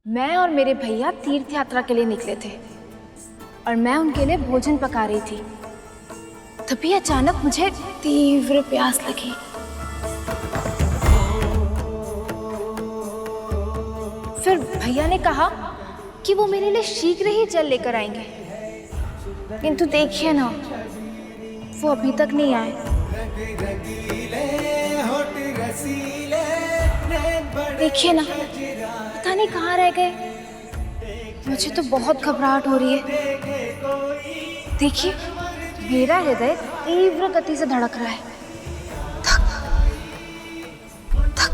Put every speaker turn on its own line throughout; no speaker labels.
मैं और मेरे भैया तीर्थ यात्रा के लिए निकले थे और मैं उनके लिए भोजन पका रही थी। तभी अचानक मुझे तीव्र प्यास लगी। फिर भैया ने कहा कि वो मेरे लिए शीघ्र ही जल लेकर आएंगे, किंतु देखिए ना, वो अभी तक नहीं आए। देखिए ना, पता नहीं कहाँ रह गए। मुझे तो बहुत घबराहट हो रही है। देखिए, मेरा हृदय तीव्र गति से धड़क रहा है। धक, धक, धक।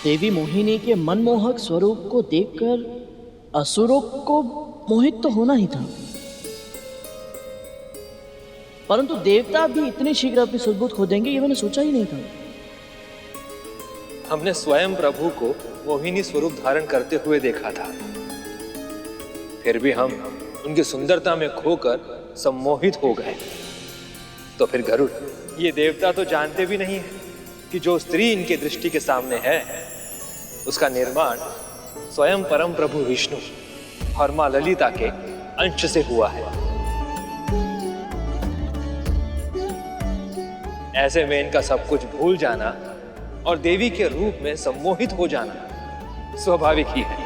देवी मोहिनी के मनमोहक स्वरूप को देखकर असुरों को मोहित तो होना ही था, परंतु देवता भी इतने शीघ्र अपनी सुदबुद्ध खो देंगे ये मैंने सोचा ही नहीं था।
हमने स्वयं प्रभु को मोहिनी स्वरूप धारण करते हुए देखा था, फिर भी हम उनकी सुंदरता में खोकर सम्मोहित हो गए। तो फिर गरुड़, ये देवता तो जानते भी नहीं है कि जो स्त्री इनके दृष्टि के सामने है उसका निर्माण स्वयं परम प्रभु विष्णु और मां ललिता के अंश से हुआ है। ऐसे में इनका सब कुछ भूल जाना और देवी के रूप में सम्मोहित हो जाना स्वाभाविक ही है।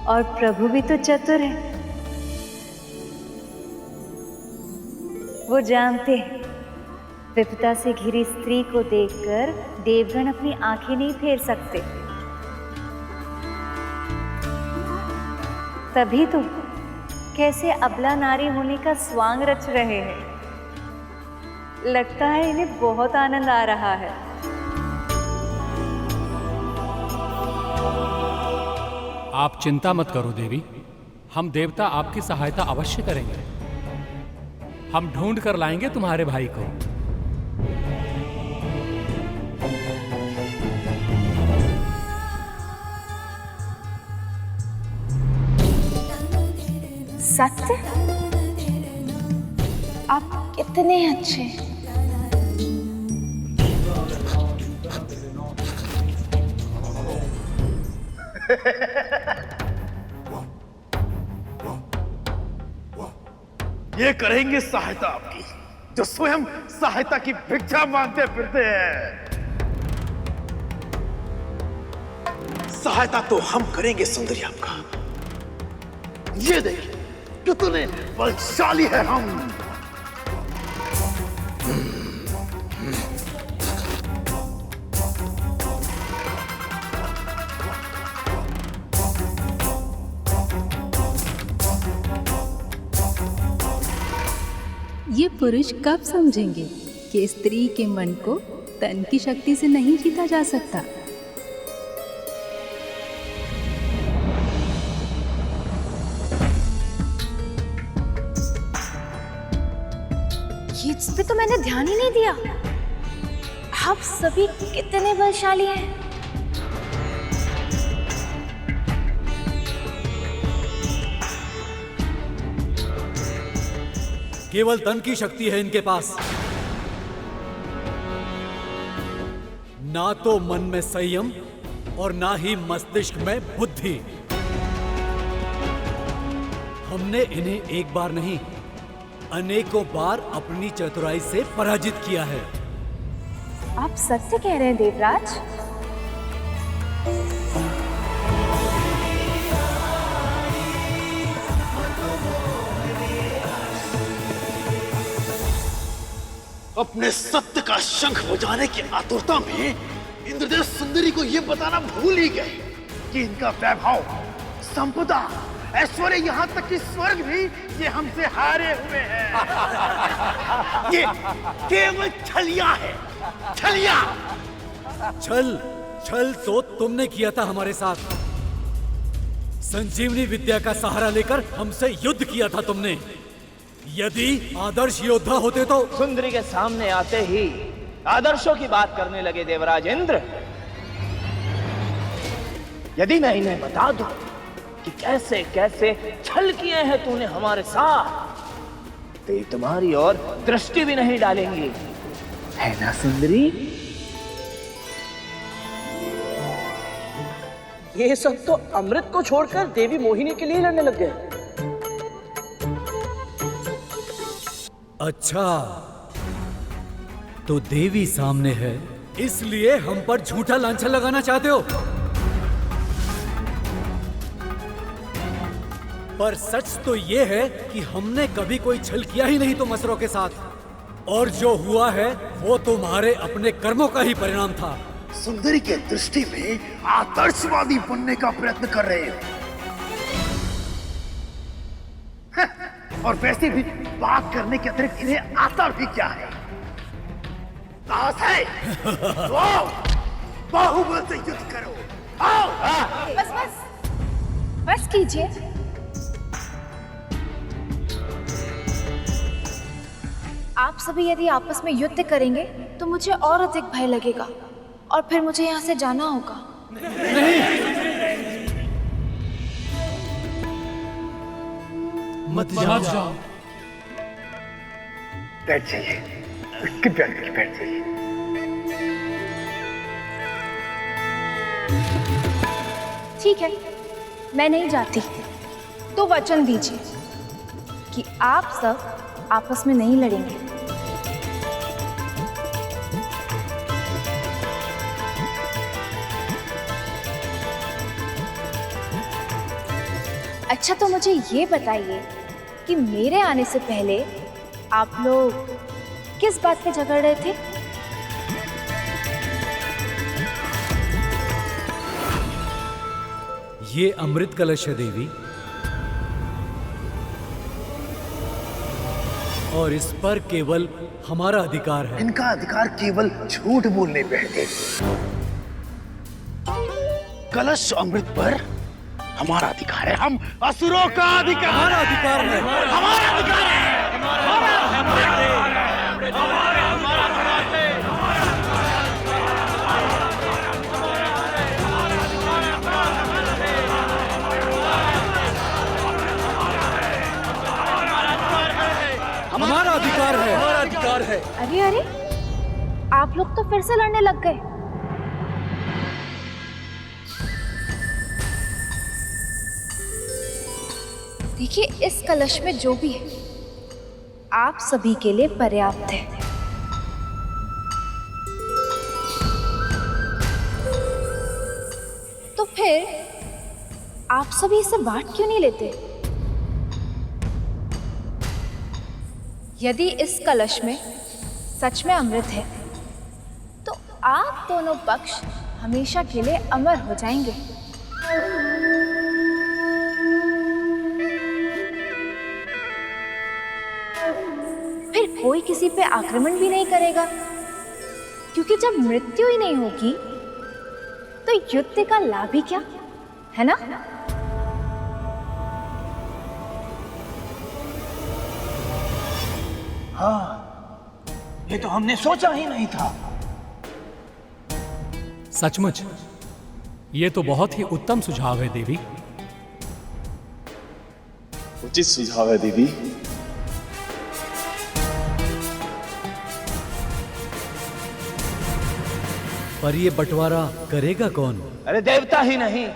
और प्रभु भी तो चतुर है, वो जानते हैं विपदा से घिरी स्त्री को देखकर देवगण अपनी आंखें नहीं फेर सकते। तभी तो कैसे अबला नारी होने का स्वांग रच रहे हैं। लगता है इन्हें बहुत आनंद आ रहा है।
आप चिंता मत करो देवी, हम देवता आपकी सहायता अवश्य करेंगे। हम ढूंढ कर लाएंगे तुम्हारे भाई को।
सत्य? आप कितने अच्छे।
ये करेंगे सहायता आपकी, जो स्वयं सहायता की भिक्षा मांगते फिरते हैं। सहायता तो हम करेंगे सुंदरी आपका। ये देखिए कितने बलशाली है हम।
ये पुरुष कब समझेंगे कि स्त्री के मन को तन की शक्ति से नहीं जीता जा सकता।
इस पे तो मैंने ध्यान ही नहीं दिया। आप सभी कितने बलशाली हैं।
केवल तन की शक्ति है इनके पास, ना तो मन में संयम और ना ही मस्तिष्क में बुद्धि। हमने इन्हें एक बार नहीं अनेकों बार अपनी चतुराई से पराजित किया है।
आप सत्य कह रहे हैं देवराज?
अपने सत्य का शंख बजाने की आतुरता में इंद्रदेव सुंदरी को यह बताना भूल ही गए कि इनका वैभव, संपदा, ऐश्वर्य, यहाँ तक कि स्वर्ग भी ये हमसे हारे हुए हैं। ये केवल छलिया है, छलिया।
छल छल तो तुमने किया था हमारे साथ। संजीवनी विद्या का सहारा लेकर हमसे युद्ध किया था तुमने। यदि आदर्श योद्धा होते तो।
सुंदरी के सामने आते ही आदर्शों की बात करने लगे देवराज इंद्र। यदि मैं इन्हें बता दूं कि कैसे कैसे छल किए हैं तूने हमारे साथ, तो ये तुम्हारी ओर दृष्टि भी नहीं डालेंगी, है ना सुंदरी? ये सब तो अमृत को छोड़कर देवी मोहिनी के लिए लड़ने लग गए।
अच्छा, तो देवी सामने है, इसलिए हम पर झूठा लांछन लगाना चाहते हो। पर सच तो ये है कि हमने कभी कोई छल किया ही नहीं तुम असुरों के साथ, और जो हुआ है वो तुम्हारे अपने कर्मों का ही परिणाम था।
सुंदरी के दृष्टि में आदर्शवादी बनने का प्रयत्न कर रहे हैं। और वैसे भी बात करने के अतिरिक्त इन्हें आता भी क्या है? साहस है तो आओ, बाहुबल से युद्ध करो। आओ।
बस बस बस कीजिए। आप सभी यदि आपस में युद्ध करेंगे तो मुझे और अधिक भय लगेगा और फिर मुझे यहाँ से जाना होगा।
मत जाओ।
बैठ जाइए, कृपया करके बैठ जाइए।
ठीक है, मैं नहीं जाती, तो वचन दीजिए कि आप सब आपस में नहीं लड़ेंगे। अच्छा, तो मुझे ये बताइए कि मेरे आने से पहले आप लोग किस बात पे झगड़ रहे थे?
ये अमृत कलश है देवी, और इस पर केवल हमारा अधिकार है।
इनका अधिकार केवल झूठ बोलने पे है। कलश अमृत पर हमारा अधिकार है। हम असुरों का अधिकार,
हमारा अधिकार है।
हमारा अधिकार है।
हमारा अधिकार है। हमारा अधिकार है।
अरे अरे, आप लोग तो फिर से लड़ने लग गए। देखिए, इस कलश में जो भी है आप सभी के लिए पर्याप्त है। तो फिर आप सभी इसे बांट क्यों नहीं लेते? यदि इस कलश में सच में अमृत है तो आप दोनों पक्ष हमेशा के लिए अमर हो जाएंगे। फिर कोई किसी पे आक्रमण भी नहीं करेगा, क्योंकि जब मृत्यु ही नहीं होगी तो युद्ध का लाभ ही क्या, है ना?
हाँ, ये तो हमने सोचा ही नहीं था।
सचमुच ये तो बहुत ही उत्तम सुझाव है देवी।
उचित सुझाव है देवी।
पर ये बंटवारा करेगा कौन?
अरे देवता ही नहीं,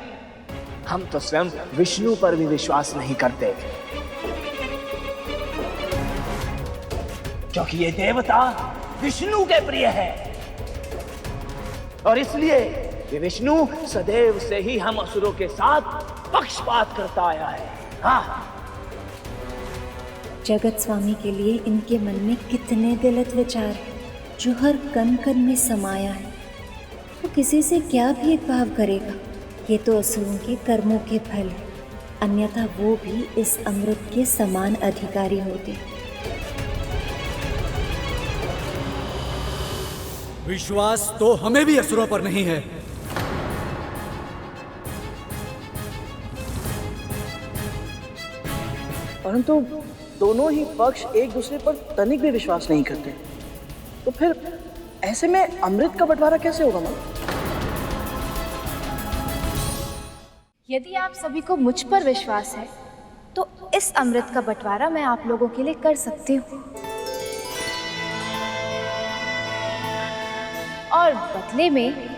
हम तो स्वयं विष्णु पर भी विश्वास नहीं करते, क्योंकि ये देवता विष्णु के प्रिय है, और इसलिए ये विष्णु सदैव से ही हम असुरों के साथ पक्षपात करता आया है। हाँ,
जगत स्वामी के लिए इनके मन में कितने गलत विचार हैं, जो हर कण कण में समाया है। वो किसी से क्या भेदभाव करेगा? ये तो असुरों के कर्मों के फल है, अन्यथा वो भी इस अमृत के समान अधिकारी होते।
विश्वास तो हमें भी असुरों पर नहीं है।
परंतु दोनों ही पक्ष एक दूसरे पर तनिक भी विश्वास नहीं करते, तो फिर ऐसे में अमृत का बंटवारा कैसे होगा माँ?
यदि आप सभी को मुझ पर विश्वास है तो इस अमृत का बंटवारा मैं आप लोगों के लिए कर सकती हूँ, और बदले में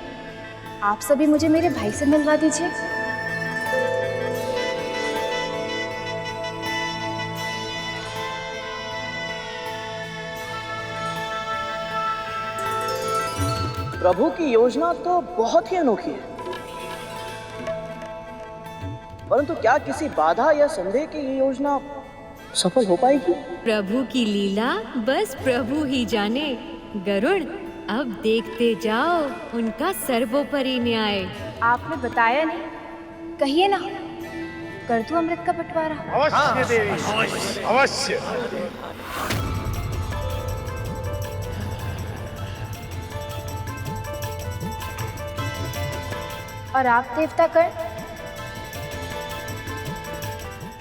आप सभी मुझे मेरे भाई से मिलवा दीजिए।
प्रभु की योजना तो बहुत ही अनोखी है, परंतु क्या किसी बाधा या संदेह की ये योजना सफल हो पाएगी?
प्रभु की लीला बस प्रभु ही जाने। गरुड़, अब देखते जाओ उनका सर्वोपरि न्याय।
आपने बताया नहीं, कहिए ना, कर दूं अमृत का बंटवारा?
अवश्य देवी, अवश्य।
और आप देवता कर,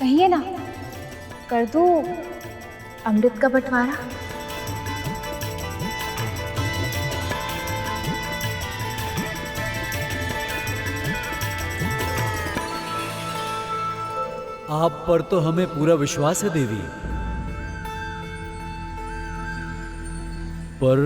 कहिए ना, कर दूं अमृत का बंटवारा?
आप पर तो हमें पूरा विश्वास है देवी, पर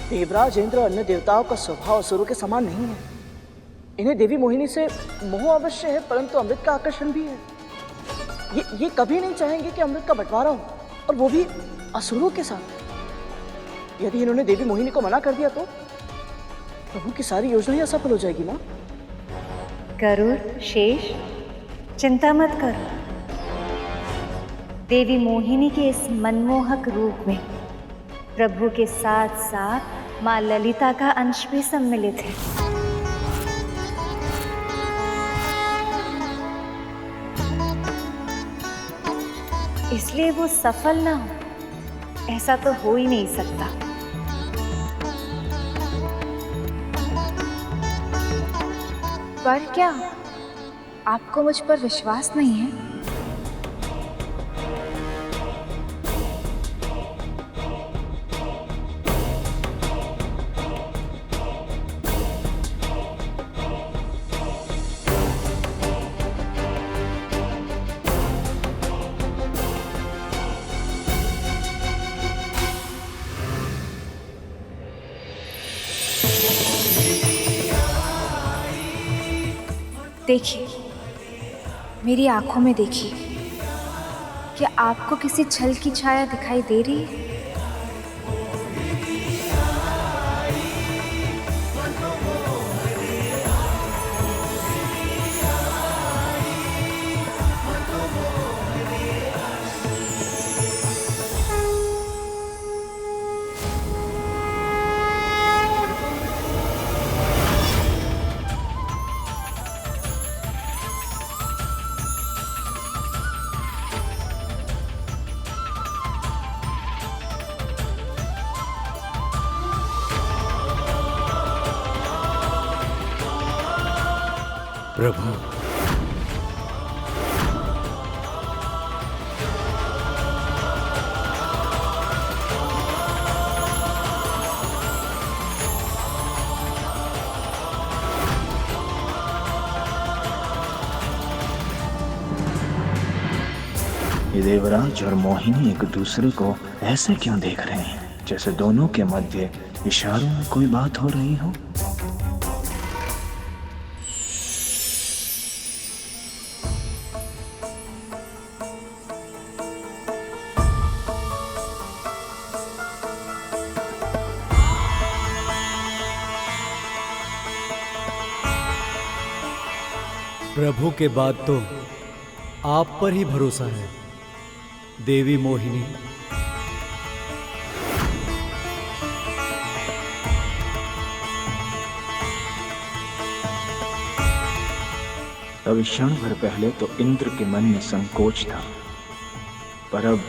देवराज इंद्र अन्य देवताओं का स्वभाव असुरों के समान नहीं है। इन्हें देवी मोहिनी से मोह अवश्य है, परंतु अमृत का आकर्षण भी है। ये कभी नहीं चाहेंगे कि अमृत का बंटवारा हो, और वो भी असुरों के साथ। यदि इन्होंने देवी मोहिनी को मना कर दिया तो प्रभु की सारी योजना ही असफल हो जाएगी ना।
गरुड़, शेष, चिंता मत करो। देवी मोहिनी के इस मनमोहक रूप में प्रभु के साथ साथ माँ ललिता का अंश भी सम्मिलित है। इसलिए वो सफल ना हो, ऐसा तो हो ही नहीं सकता।
पर क्या आपको मुझ पर विश्वास नहीं है? देखिए, मेरी आंखों में देखिए, क्या आपको किसी छल की छाया दिखाई दे रही है?
प्रभु,
ये देवराज और मोहिनी एक दूसरे को ऐसे क्यों देख रहे हैं, जैसे दोनों के मध्य इशारों में कोई बात हो रही हो।
प्रभु के बाद तो आप पर ही भरोसा है देवी मोहिनी।
अभी क्षण भर पहले तो इंद्र के मन में संकोच था, पर अब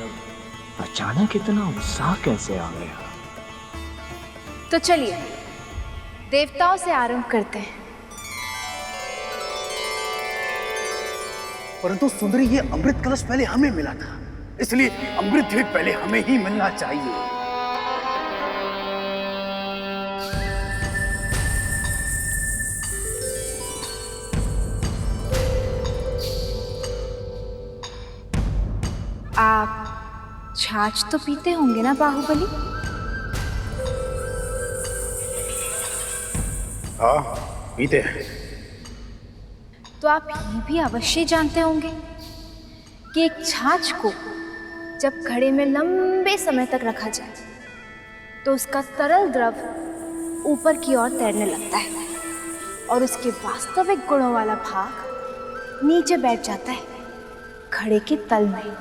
अचानक इतना उत्साह कैसे आ गया?
तो चलिए देवताओं से आरंभ करते हैं।
परंतु सुंदरी, ये अमृत कलश पहले हमें मिला था, इसलिए अमृत भी पहले हमें ही मिलना चाहिए।
आप छाछ तो पीते होंगे ना बाहुबली?
हाँ, पीते हैं।
तो आप ये भी अवश्य जानते होंगे कि एक छाछ को जब घड़े में लंबे समय तक रखा जाए तो उसका तरल द्रव ऊपर की ओर तैरने लगता है और उसके वास्तविक गुणों वाला भाग नीचे बैठ जाता है घड़े के तल में।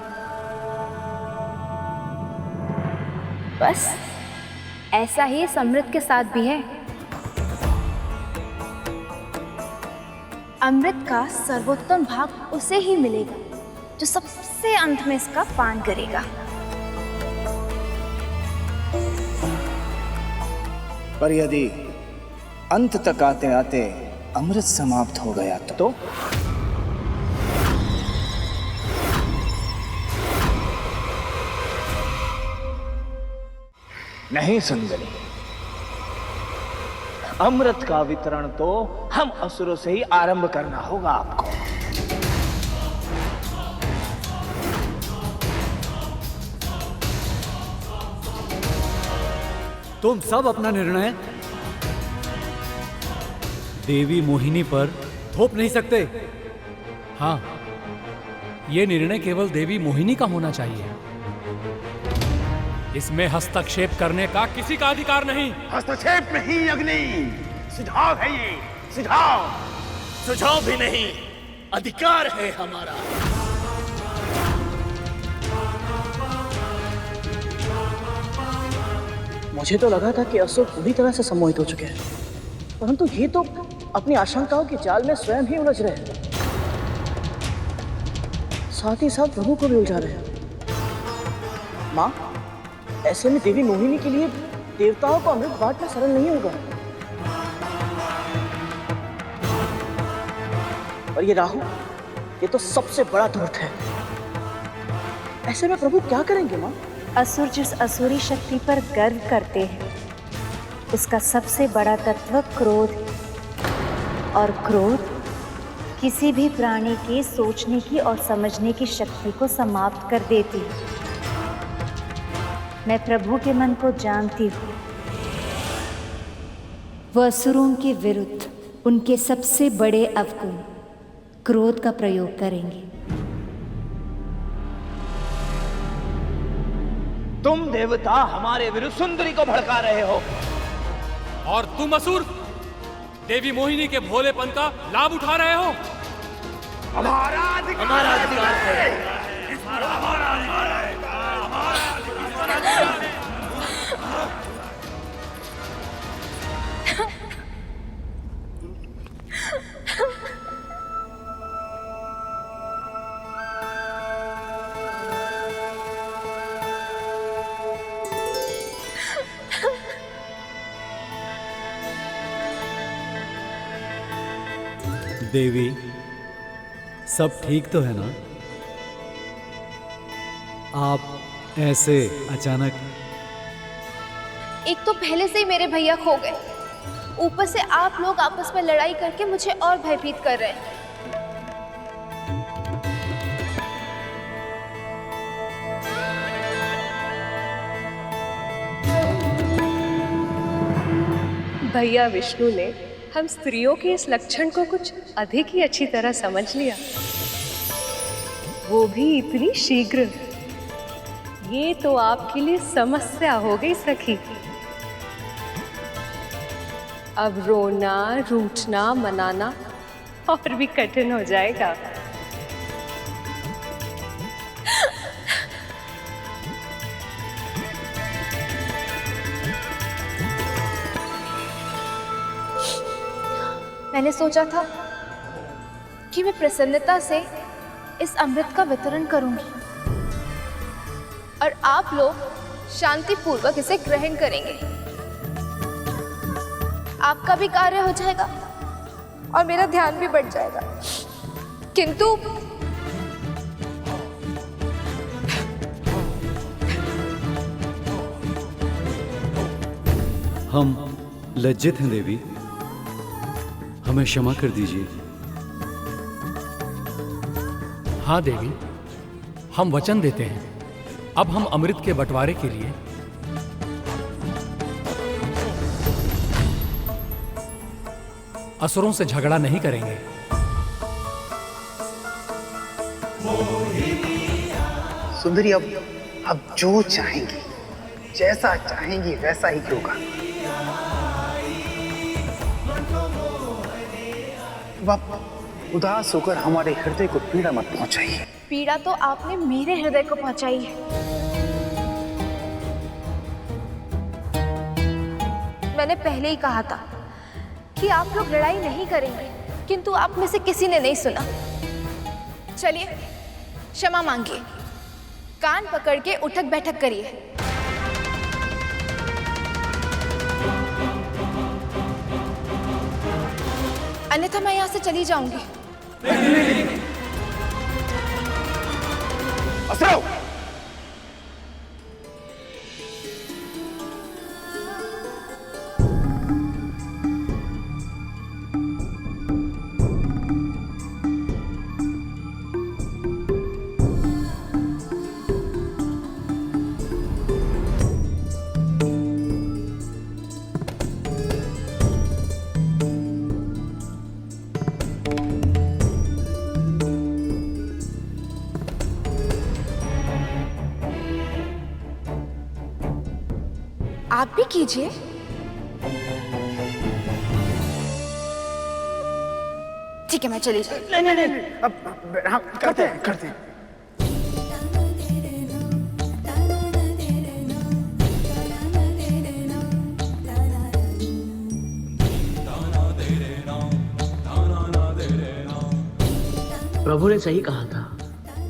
बस ऐसा ही इस अमृत के साथ भी है। अमृत का सर्वोत्तम भाग उसे ही मिलेगा जो सबसे अंत में इसका पान करेगा।
पर यदि अंत तक आते आते अमृत समाप्त हो गया तो?
नहीं सुंदरी, अमृत का वितरण तो हम असुरों से ही आरंभ करना होगा आपको।
तुम सब अपना निर्णय देवी मोहिनी पर थोप नहीं सकते।
हाँ, ये निर्णय केवल देवी मोहिनी का होना चाहिए। इसमें हस्तक्षेप करने का किसी का अधिकार नहीं।
हस्तक्षेप नहीं अग्नि, सुझाव है ये, सुझाव।
सुझाव भी नहीं, अधिकार है हमारा।
मुझे तो लगा था कि असुर पूरी तरह से सम्मोहित हो चुके हैं, परंतु ये तो अपनी आशंकाओं के जाल में स्वयं ही उलझ रहे हैं, साथ ही साथ प्रभु को भी उलझा रहे हैं। माँ, ऐसे में देवी मोहिनी के लिए देवताओं को अमृत बांटना सरल नहीं होगा। और ये राहु, ये तो सबसे बड़ा धूर्त है। ऐसे में प्रभु क्या करेंगे माँ?
असुर जिस असुरी शक्ति पर गर्व करते हैं उसका सबसे बड़ा तत्व क्रोध है। और क्रोध किसी भी प्राणी के सोचने की और समझने की शक्ति को समाप्त कर देती है। मैं प्रभु के मन को जानती हूँ। वह असुरों के विरुद्ध उनके सबसे बड़े अवगुण क्रोध का प्रयोग करेंगे।
तुम देवता हमारे विरुद्ध सुंदरी को भड़का रहे हो,
और तुम असुर देवी मोहिनी के भोलेपन का लाभ उठा रहे हो।
हमारा अधिकार है।
देवी, सब ठीक तो है ना? आप ऐसे अचानक?
एक तो पहले से ही मेरे भैया खो गए, ऊपर से आप लोग आपस में लड़ाई करके मुझे और भयभीत कर रहे हैं।
भैया विष्णु ने हम स्त्रियों के इस लक्षण को कुछ अधिक ही अच्छी तरह समझ लिया, वो भी इतनी शीघ्र। ये तो आपके लिए समस्या हो गई सखी। अब रोना, रूठना, मनाना और भी कठिन हो जाएगा।
मैंने सोचा था कि मैं प्रसन्नता से इस अमृत का वितरण करूंगी और आप लोग शांति पूर्वक इसे ग्रहण करेंगे। आपका भी कार्य हो जाएगा और मेरा ध्यान भी बढ़ जाएगा। किंतु
हम लज्जित हैं देवी, हमें क्षमा कर दीजिए।
हाँ देवी, हम वचन देते हैं अब हम अमृत के बंटवारे के लिए असुरों से झगड़ा नहीं करेंगे।
सुंदरी, अब जो चाहेंगी, जैसा चाहेंगी वैसा ही होगा। अब उदास होकर हमारे हृदय को पीड़ा मत पहुंचाइए।
पीड़ा तो आपने मेरे हृदय को पहुंचाई है। मैंने पहले ही कहा था कि आप लोग लड़ाई नहीं करेंगे, किंतु आप में से किसी ने नहीं सुना। चलिए क्षमा मांगिए, कान पकड़ के उठक बैठक करिए। अन्यथा मैं यहां से चली जाऊंगी।
असराओ!
आप भी कीजिए। ठीक है, मैं चली जाऊँ।
नहीं, अब हम करते हैं।
प्रभु ने सही कहा था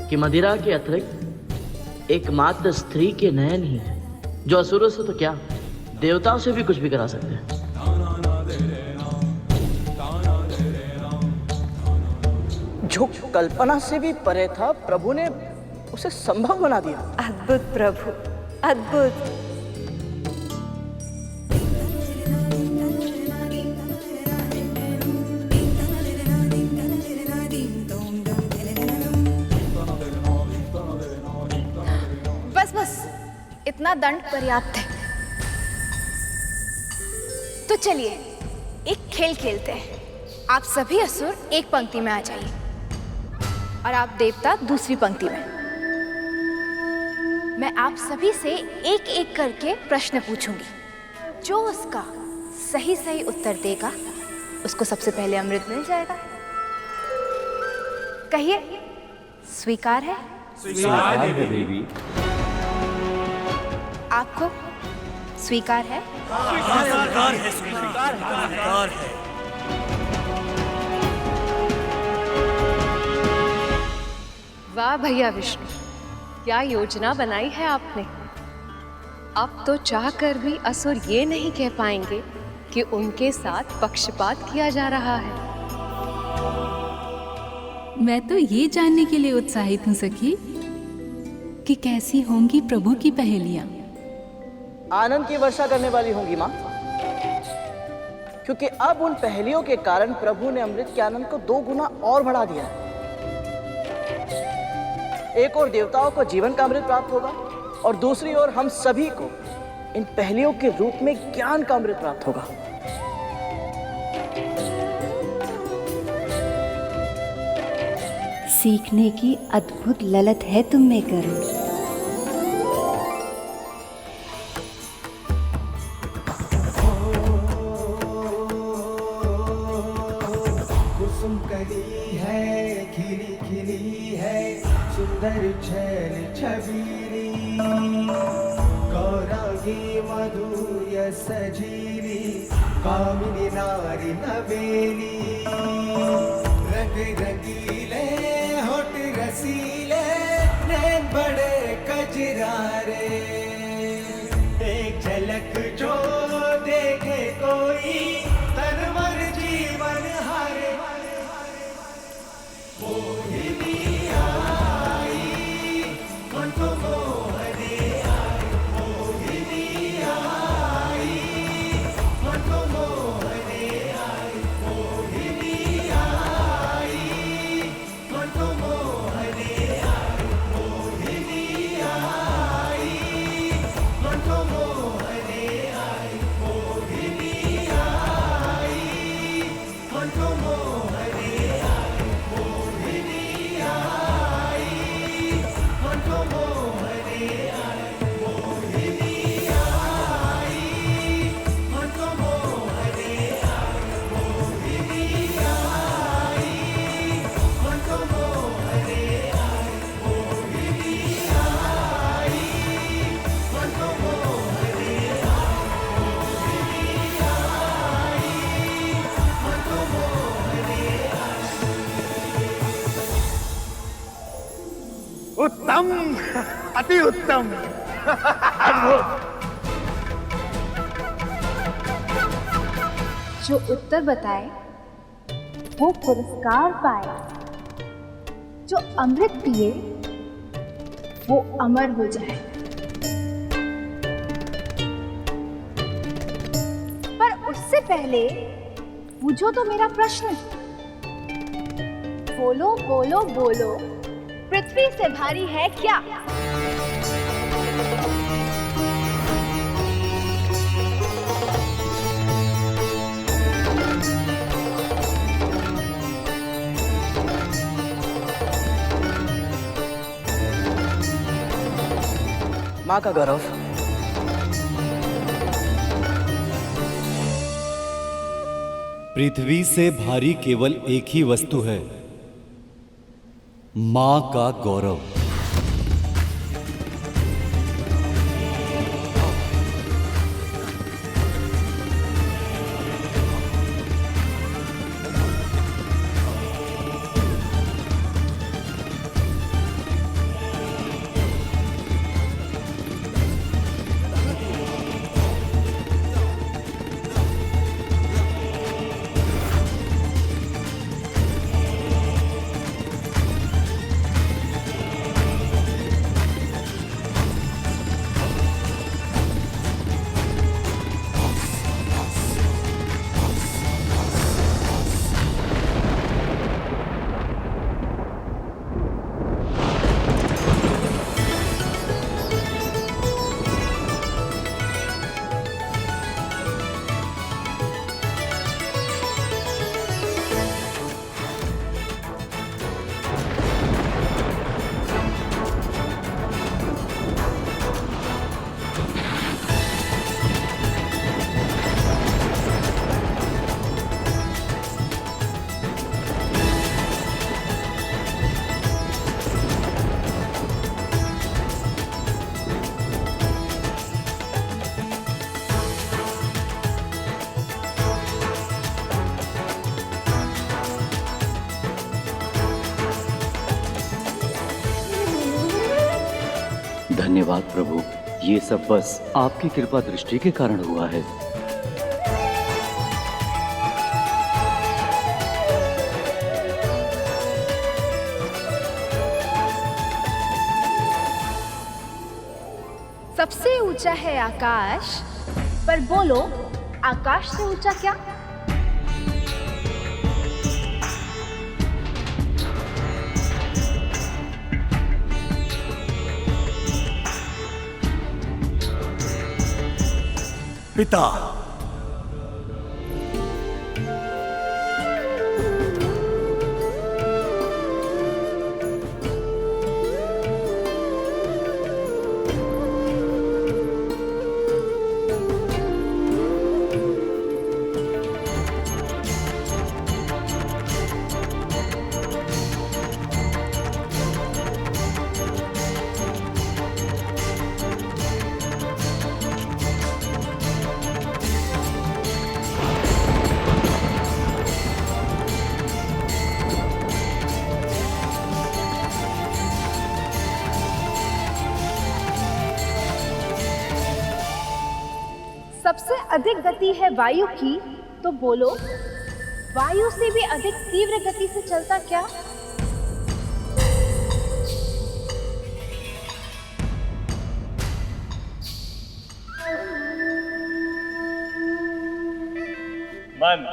कि मदिरा के अतिरिक्त एकमात्र स्त्री के नयन ही जो असुरों से तो क्या देवताओं से भी कुछ भी करा सकते हैं। जो कल्पना से भी परे था, प्रभु ने उसे संभव बना दिया।
अद्भुत प्रभु, अद्भुत।
बस इतना दंड पर्याप्त है। तो चलिए एक खेल खेलते हैं। आप सभी असुर एक पंक्ति में आ जाइए और आप देवता दूसरी पंक्ति में। मैं आप सभी से एक एक करके प्रश्न पूछूंगी। जो उसका सही सही उत्तर देगा उसको सबसे पहले अमृत मिल जाएगा। कहिए, स्वीकार है?
स्वीकार है देवी।
आपको स्वीकार है?
स्वीकार है, स्वीकार है।
वाह भैया विष्णु, क्या योजना बनाई है आपने। अब तो चाहकर भी असुर ये नहीं कह पाएंगे कि उनके साथ पक्षपात किया जा रहा है।
मैं तो ये जानने के लिए उत्साहित हूँ सखी कि कैसी होंगी प्रभु की पहेलियां।
आनंद की वर्षा करने वाली होंगी माँ, क्योंकि अब उन पहेलियों के कारण प्रभु ने अमृत के आनंद को 2 गुना और बढ़ा दिया है। एक ओर देवताओं को जीवन का अमृत प्राप्त होगा और दूसरी ओर हम सभी को इन पहेलियों के रूप में ज्ञान का अमृत प्राप्त होगा।
सीखने की अद्भुत ललत है तुम में गरुड़।
कुसुम कली है, खिली खिली है, सुंदर छैल छबीली, गौरांगी मधुर सजीली, कामिनी नारी नवेली, रंग रंगीले होठ रसीले नैन बड़े कजरारे एक झलक जो देखे कोई तनवर जीवन हारे मोहिनी आई मन को मोहने आई मोहिनी आई मन को मोहने आई मोहिनी आई मन को मोहने आई मोहिनी आई मन को मोहने आई मोहिनी आई मन को मोहने आई मोहिनी आई मन को मोहने आई मोहिनी आई मन को मोहने आई मोहिनी आई मन को मोहने आई मोहिनी आई मन को मोहने आई मोहिनी आई मन को मोहने
उत्तम, अति उत्तम, अद्भुत।
जो उत्तर बताए वो पुरस्कार पाए, जो अमृत पिए वो अमर हो जाए। पर उससे पहले पूछो तो मेरा प्रश्न। बोलो बोलो बोलो, पृथ्वी से भारी है क्या?
माँ का गौरव।
पृथ्वी से भारी केवल एक ही वस्तु है, माँ का गौरव।
धन्यवाद प्रभु, ये सब बस आपकी कृपा दृष्टि के कारण हुआ है।
सबसे ऊंचा है आकाश, पर बोलो आकाश से ऊंचा क्या?
पिता।
सबसे अधिक गति है वायु की, तो बोलो वायु से भी अधिक तीव्र गति से चलता क्या?
मन।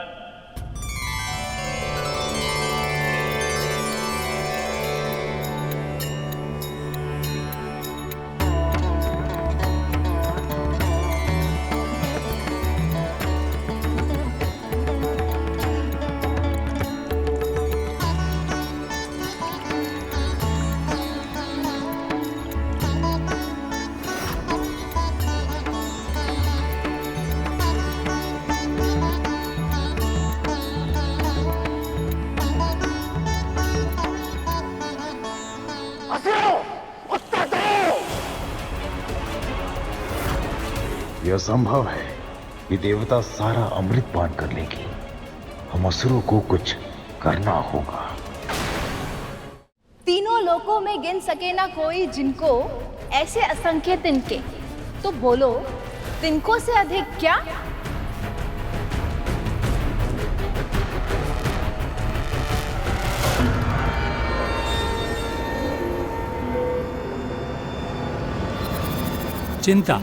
यह संभव है कि देवता सारा अमृत पान कर लेगी। हम असुरों को कुछ करना होगा।
तीनों लोकों में गिन सके ना कोई जिनको ऐसे असंख्य तिनके, तो बोलो तिनको से अधिक क्या?
चिंता।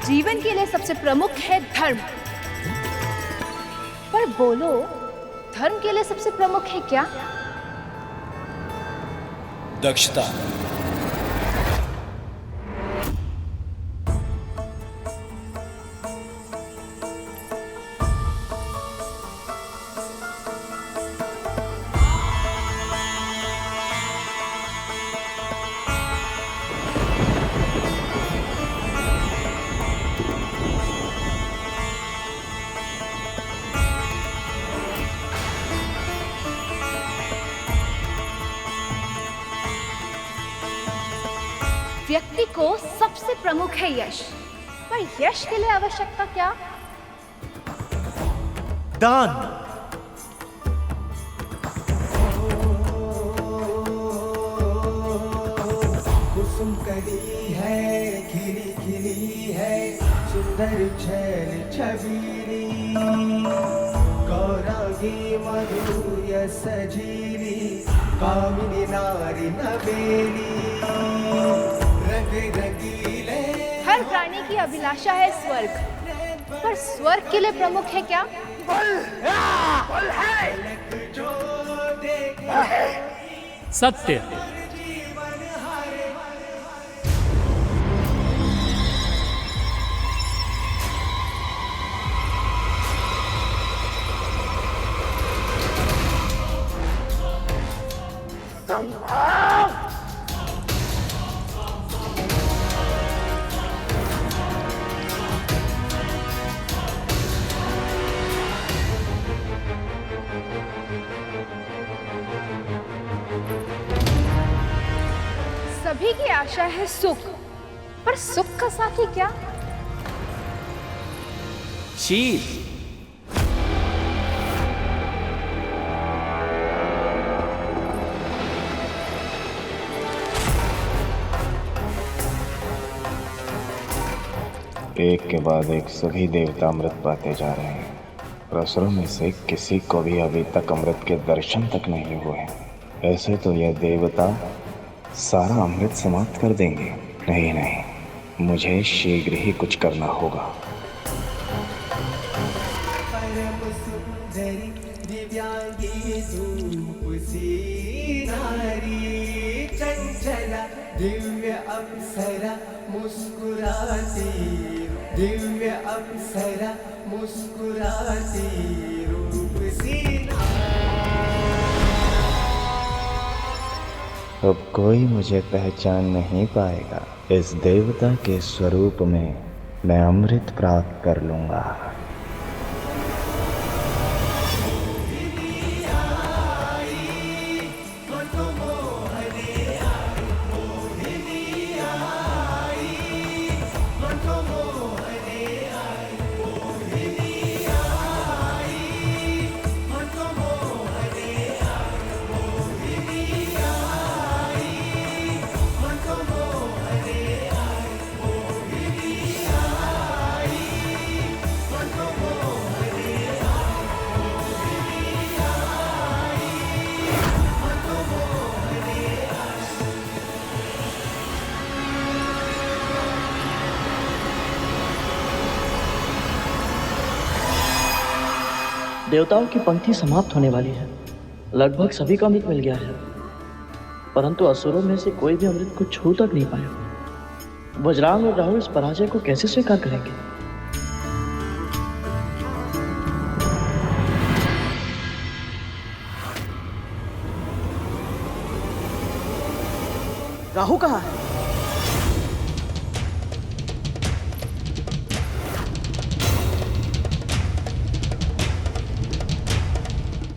जीवन के लिए सबसे प्रमुख है धर्म, पर बोलो धर्म के लिए सबसे प्रमुख है क्या?
दक्षता।
व्यक्ति को सबसे प्रमुख है यश, पर यश के लिए आवश्यकता क्या?
दान।
कुसुम कली है, खिली खिली है, सुंदर छैल छबीली, गौरांगी मधुर्य सजीली, कामिनी नारी नवेली, रंग रंगीले।
हर प्राणी की अभिलाषा है स्वर्ग, पर स्वर्ग के लिए प्रमुख है क्या?
सत्य।
सभी की आशा है सुख, पर सुख का साथी क्या?
शील।
एक के बाद एक सभी देवता अमृत पाते जा रहे हैं, पर असुरों में से किसी को भी अभी तक अमृत के दर्शन तक नहीं हुए। ऐसे तो यह देवता सारा अमृत समाप्त कर देंगे। नहीं नहीं, मुझे शीघ्र ही कुछ करना होगा।
परम सुंदरी दिव्यांगी रूपसी नारी, चंचला दिव्य अप्सरा मुस्कुराती, दिव्य अप्सरा मुस्कुराती रूपसी नारी।
अब कोई मुझे पहचान नहीं पाएगा। इस देवता के स्वरूप में मैं अमृत प्राप्त कर लूंगा।
देवताओं की पंक्ति समाप्त होने वाली है। लगभग सभी का अमृत मिल गया है, परंतु असुरों में से कोई भी अमृत को छू तक नहीं पाया। वज्रांग और राहुल इस पराजय को कैसे स्वीकार करेंगे? राहु कहाँ है?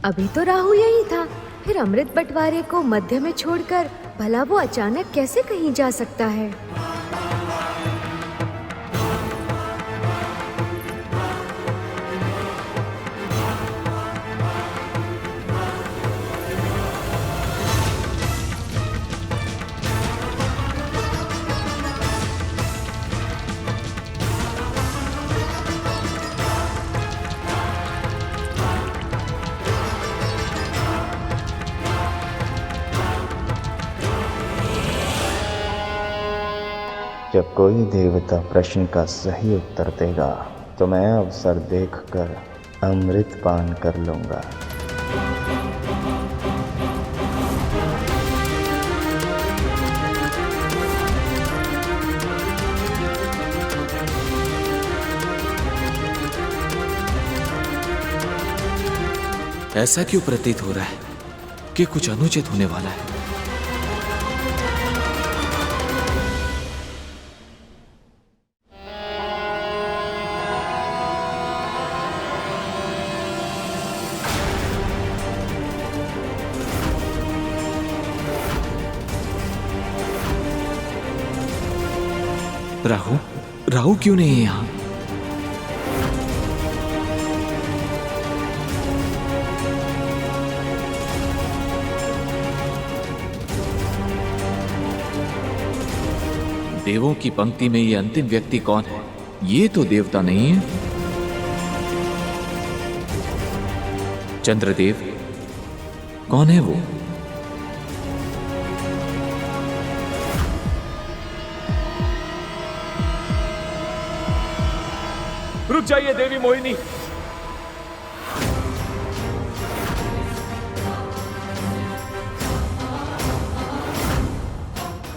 अभी तो राहु यही था, फिर अमृत बंटवारे को मध्य में छोड़कर भला वो अचानक कैसे कहीं जा सकता है?
जब कोई देवता प्रश्न का सही उत्तर देगा तो मैं अवसर देखकर अमृत पान कर लूंगा।
ऐसा क्यों प्रतीत हो रहा है कि कुछ अनुचित होने वाला है? राहु क्यों नहीं है यहाँ? देवों की पंक्ति में ये अंतिम व्यक्ति कौन है? ये तो देवता नहीं है। चंद्रदेव कौन है वो?
रुक जाइए देवी मोहिनी।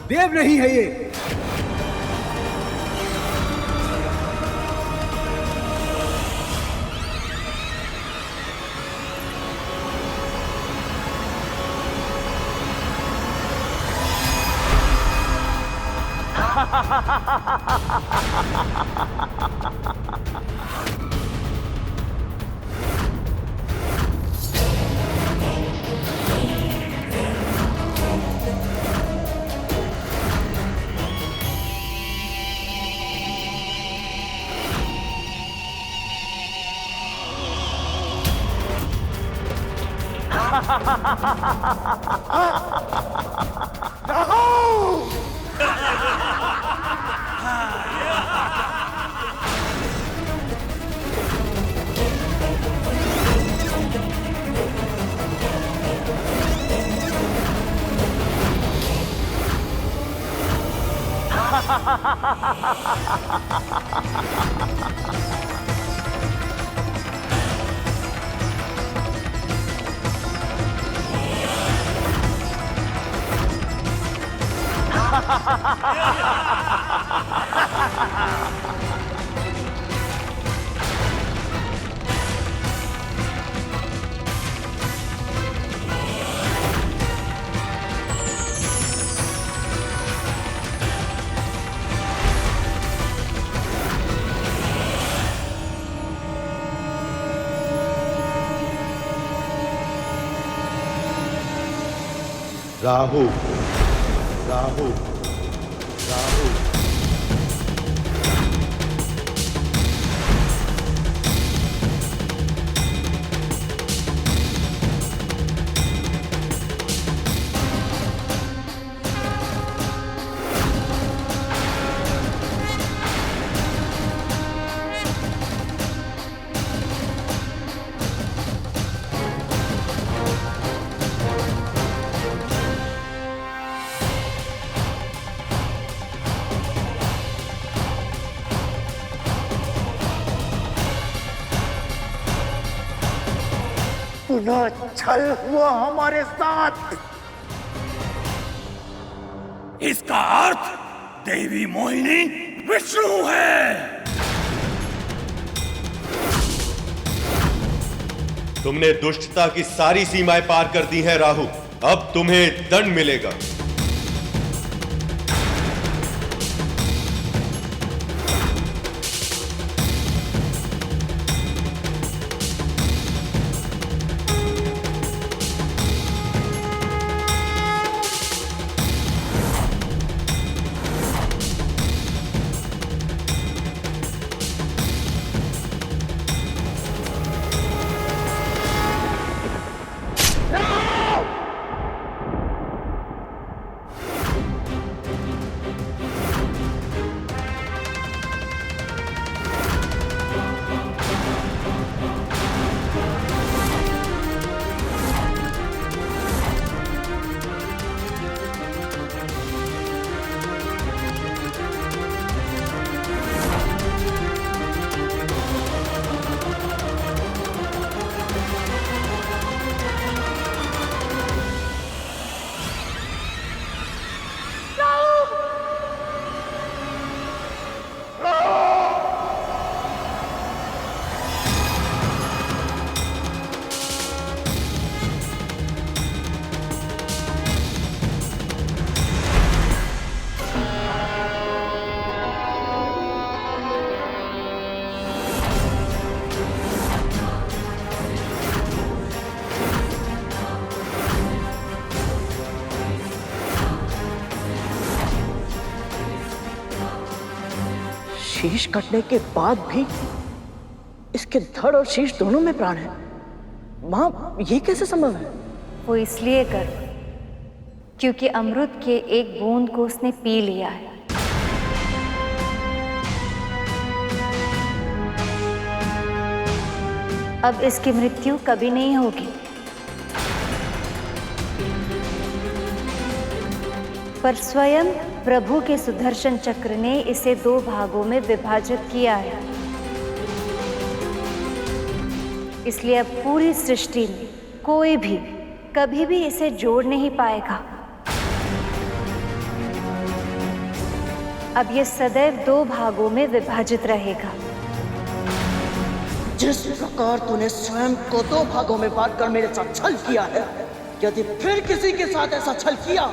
देव नहीं है ये।
राहु राहु राहु।
पुनः छल हुआ हमारे साथ।
इसका अर्थ देवी मोहिनी विष्णु है।
तुमने दुष्टता की सारी सीमाएं पार कर दी हैं राहु, अब तुम्हें दंड मिलेगा।
शीश कटने के बाद भी इसके धड़ और शीश दोनों में प्राण है। माँ, ये कैसे संभव है?
वो इसलिए कर क्योंकि अमृत के एक बूंद को उसने पी लिया है। अब इसकी मृत्यु कभी नहीं होगी, पर स्वयं प्रभु के सुदर्शन चक्र ने इसे 2 भागों में विभाजित किया है। इसलिए अब पूरी सृष्टि में कोई भी कभी भी इसे जोड़ नहीं पाएगा। अब ये सदैव 2 भागों में विभाजित रहेगा।
जिस प्रकार तूने स्वयं को 2 भागों में बांटकर मेरे साथ छल किया है, यदि फिर किसी के साथ ऐसा छल किया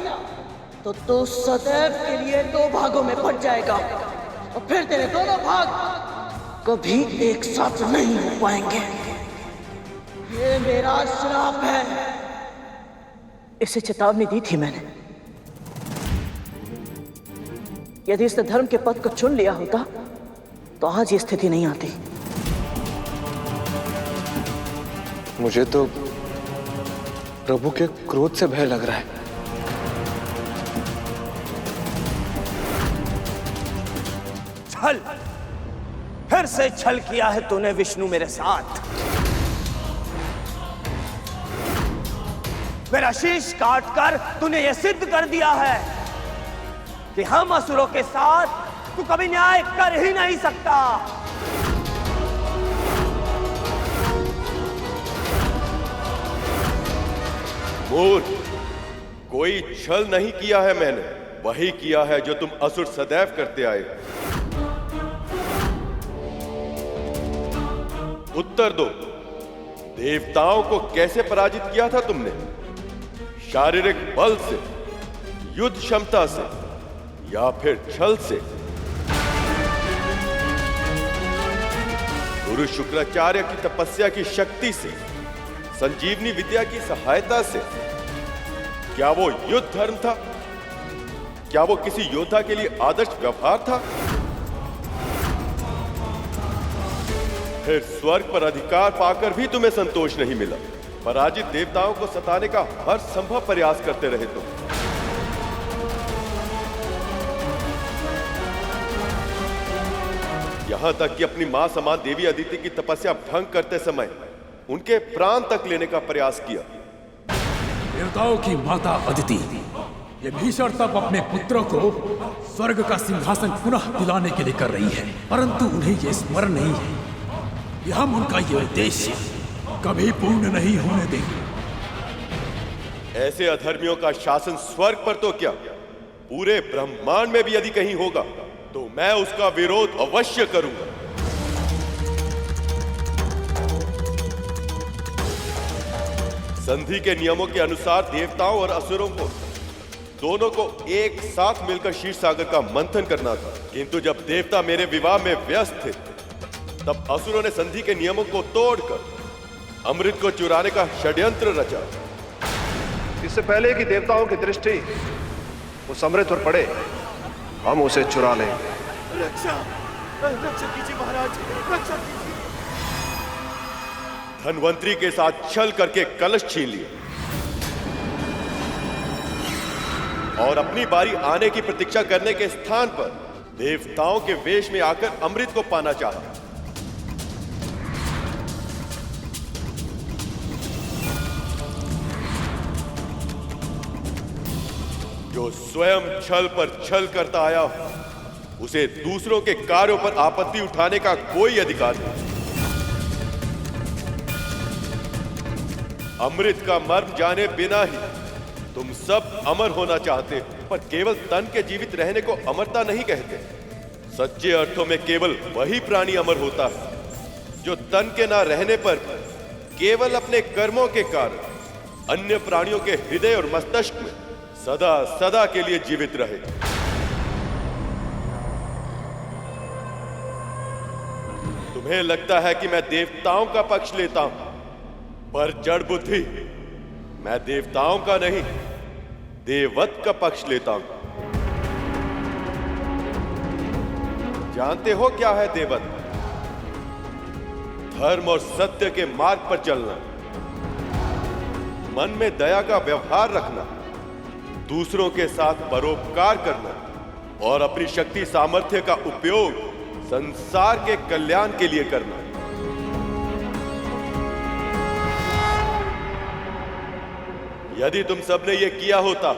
तो तू सदैव के लिए 2 भागों में बट जाएगा और फिर तेरे दोनों भाग कभी एक साथ नहीं हो पाएंगे। ये मेरा श्राप है। इसे चेतावनी दी थी मैंने। यदि इसने धर्म के पथ को चुन लिया होता तो आज ये स्थिति नहीं आती।
मुझे तो प्रभु के क्रोध से भय लग रहा है।
छल, फिर से छल किया है तूने विष्णु मेरे साथ। मेरा शीश काटकर तूने यह सिद्ध कर दिया है कि हम असुरों के साथ तू कभी न्याय कर ही नहीं सकता।
मूर्ख, कोई छल नहीं किया है मैंने, वही किया है जो तुम असुर सदैव करते आए। उत्तर दो, देवताओं को कैसे पराजित किया था तुमने? शारीरिक बल से, युद्ध क्षमता से, या फिर छल से? गुरु शुक्राचार्य की तपस्या की शक्ति से, संजीवनी विद्या की सहायता से, क्या वो युद्ध धर्म था? क्या वो किसी योद्धा के लिए आदर्श व्यवहार था? फिर स्वर्ग पर अधिकार पाकर भी तुम्हें संतोष नहीं मिला। पराजित देवताओं को सताने का हर संभव प्रयास करते रहे तुम। यहां तक कि अपनी मां समान देवी अदिति की तपस्या भंग करते समय उनके प्राण तक लेने का प्रयास किया।
देवताओं की माता अदिति, ये भीषण तप अपने पुत्रों को स्वर्ग का सिंहासन पुनः दिलाने के लिए कर रही है, परंतु उन्हें ये स्मरण नहीं है कि हम उनका ये उद्देश्य कभी पूर्ण नहीं होने देंगे।
ऐसे अधर्मियों का शासन स्वर्ग पर तो क्या, पूरे ब्रह्मांड में भी यदि कहीं होगा तो मैं उसका विरोध अवश्य करूंगा। संधि के नियमों के अनुसार देवताओं और असुरों को दोनों को एक साथ मिलकर क्षीर सागर का मंथन करना था, किंतु जब देवता मेरे विवाह में व्यस्त थे तब असुरों ने संधि के नियमों को तोड़कर अमृत को चुराने का षड्यंत्र रचा।
इससे पहले कि देवताओं की दृष्टि उस अमृत पर पड़े, हम उसे चुरा लें।
रक्षा कीजिए महाराज, रक्षा कीजिए।
धनवंतरी के साथ छल करके कलश छीन लिए और अपनी बारी आने की प्रतीक्षा करने के स्थान पर देवताओं के वेश में आकर अमृत को पाना चाहा। जो स्वयं छल पर छल करता आया हो, उसे दूसरों के कार्यों पर आपत्ति उठाने का कोई अधिकार नहीं। अमृत का मर्म जाने बिना ही तुम सब अमर होना चाहते हो, पर केवल तन के जीवित रहने को अमरता नहीं कहते। सच्चे अर्थों में केवल वही प्राणी अमर होता है जो तन के ना रहने पर केवल अपने कर्मों के कारण अन्य प्राणियों के हृदय और मस्तिष्क में सदा सदा के लिए जीवित रहे। तुम्हें लगता है कि मैं देवताओं का पक्ष लेता हूं, पर जड़ बुद्धि, मैं देवताओं का नहीं, देववत का पक्ष लेता हूं। जानते हो क्या है देववत? धर्म और सत्य के मार्ग पर चलना, मन में दया का व्यवहार रखना, दूसरों के साथ परोपकार करना और अपनी शक्ति सामर्थ्य का उपयोग संसार के कल्याण के लिए करना। यदि तुम सबने ये किया होता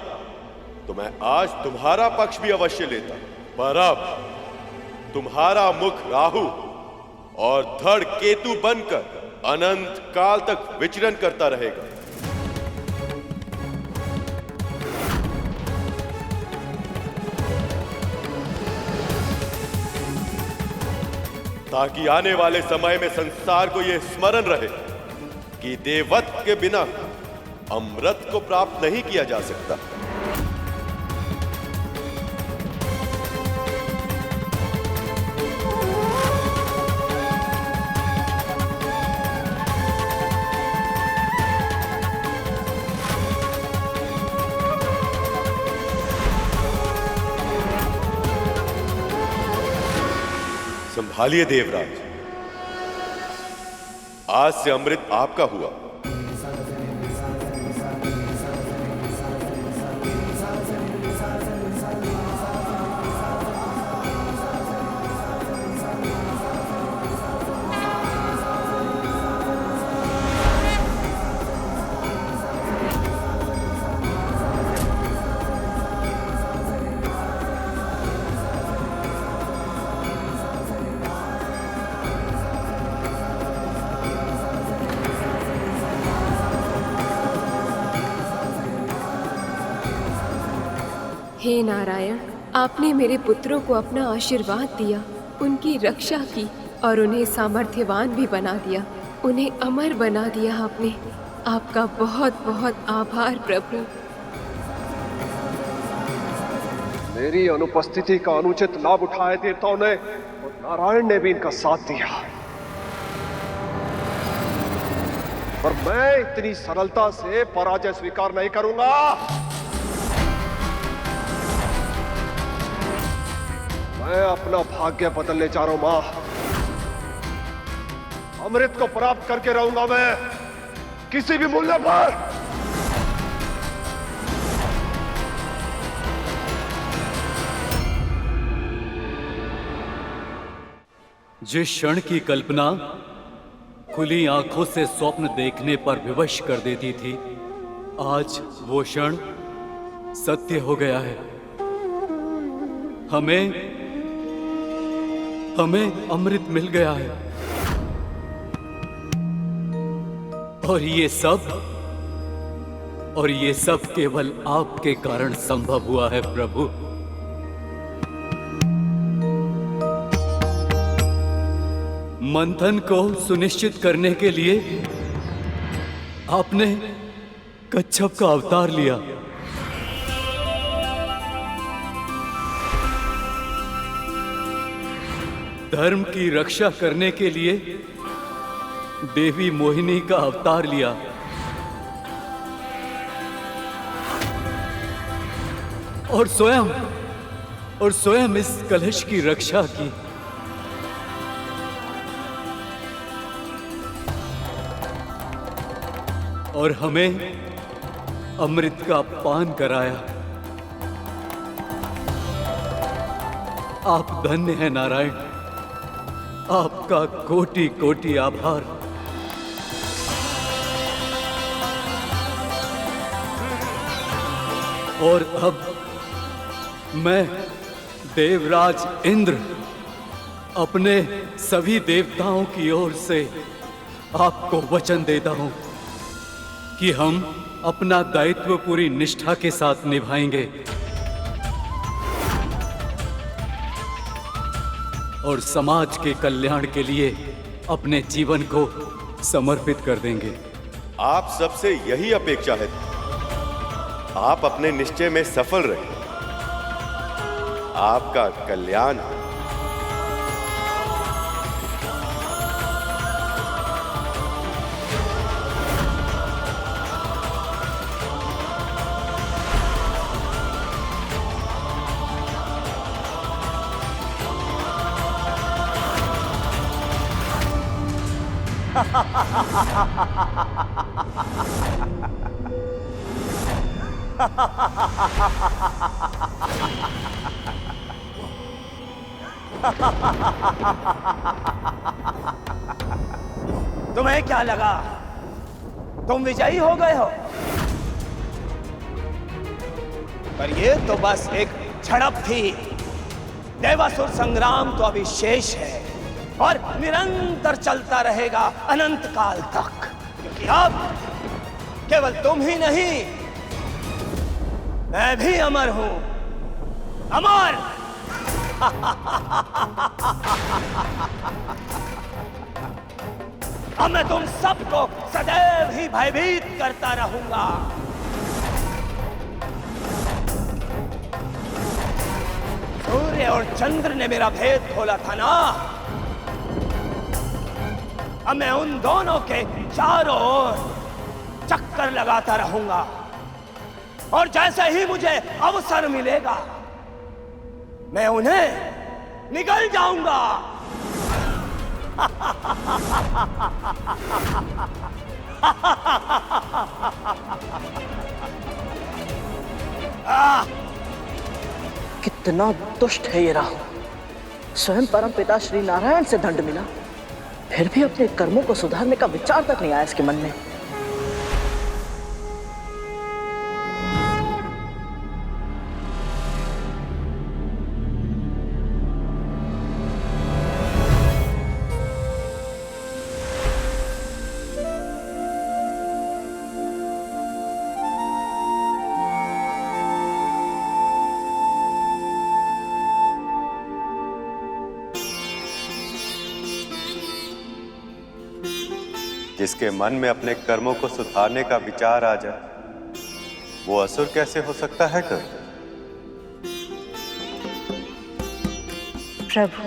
तो मैं आज तुम्हारा पक्ष भी अवश्य लेता, पर अब तुम्हारा मुख राहु और धड़ केतु बनकर अनंत काल तक विचरण करता रहेगा। ताकि आने वाले समय में संसार को यह स्मरण रहे कि देववत के बिना अमृत को प्राप्त नहीं किया जा सकता। संभालिए देवराज, आज से अमृत आपका हुआ।
हे नारायण, आपने मेरे पुत्रों को अपना आशीर्वाद दिया, उनकी रक्षा की और उन्हें सामर्थ्यवान भी बना दिया, उन्हें अमर बना दिया आपने। आपका बहुत बहुत आभार प्रभु।
मेरी अनुपस्थिति का अनुचित लाभ उठाए देवताओं ने और नारायण ने भी इनका साथ दिया, पर मैं इतनी सरलता से पराजय स्वीकार नहीं करूंगा। मैं अपना भाग्य बदलने जा रहा हूं मां। अमृत को प्राप्त करके रहूंगा मैं किसी भी मूल्य पर।
जिस क्षण की कल्पना खुली आंखों से स्वप्न देखने पर विवश कर देती थी, आज वो क्षण सत्य हो गया है। हमें अमृत मिल गया है और ये सब केवल आपके कारण संभव हुआ है प्रभु। मंथन को सुनिश्चित करने के लिए आपने कच्छप का अवतार लिया। धर्म की रक्षा करने के लिए देवी मोहिनी का अवतार लिया। और स्वयं इस कलश की रक्षा की। और हमें अमृत का पान कराया। आप धन्य हैं नारायण, आपका कोटि कोटि आभार। और अब मैं देवराज इंद्र अपने सभी देवताओं की ओर से आपको वचन देता हूं कि हम अपना दायित्व पूरी निष्ठा के साथ निभाएंगे और समाज के कल्याण के लिए अपने जीवन को समर्पित कर देंगे।
आप सबसे यही अपेक्षा है। आप अपने निश्चय में सफल रहे। आपका कल्याण हो।
तुम्हें क्या लगा तुम विजयी हो गए हो? पर ये तो बस एक झड़प थी। देवासुर संग्राम तो अभी शेष है और निरंतर चलता रहेगा अनंत काल तक, क्योंकि अब केवल तुम ही नहीं, मैं भी अमर हूं। अमर! अब मैं तुम सबको सदैव ही भयभीत करता रहूंगा। सूर्य और चंद्र ने मेरा भेद खोला था ना, अब मैं उन दोनों के चारों ओर चक्कर लगाता रहूंगा और जैसे ही मुझे अवसर मिलेगा मैं उन्हें निगल जाऊंगा।
कितना दुष्ट है ये राहु। स्वयं परम पिता श्री नारायण से दंड मिला, फिर भी अपने कर्मों को सुधारने का विचार तक नहीं आया इसके मन में।
जिसके मन में अपने कर्मों को सुधारने का विचार आ जाए, वो असुर कैसे हो सकता है कर?
प्रभु,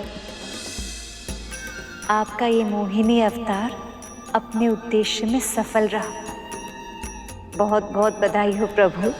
आपका ये मोहिनी अवतार अपने उद्देश्य में सफल रहा। बहुत बहुत बधाई हो प्रभु।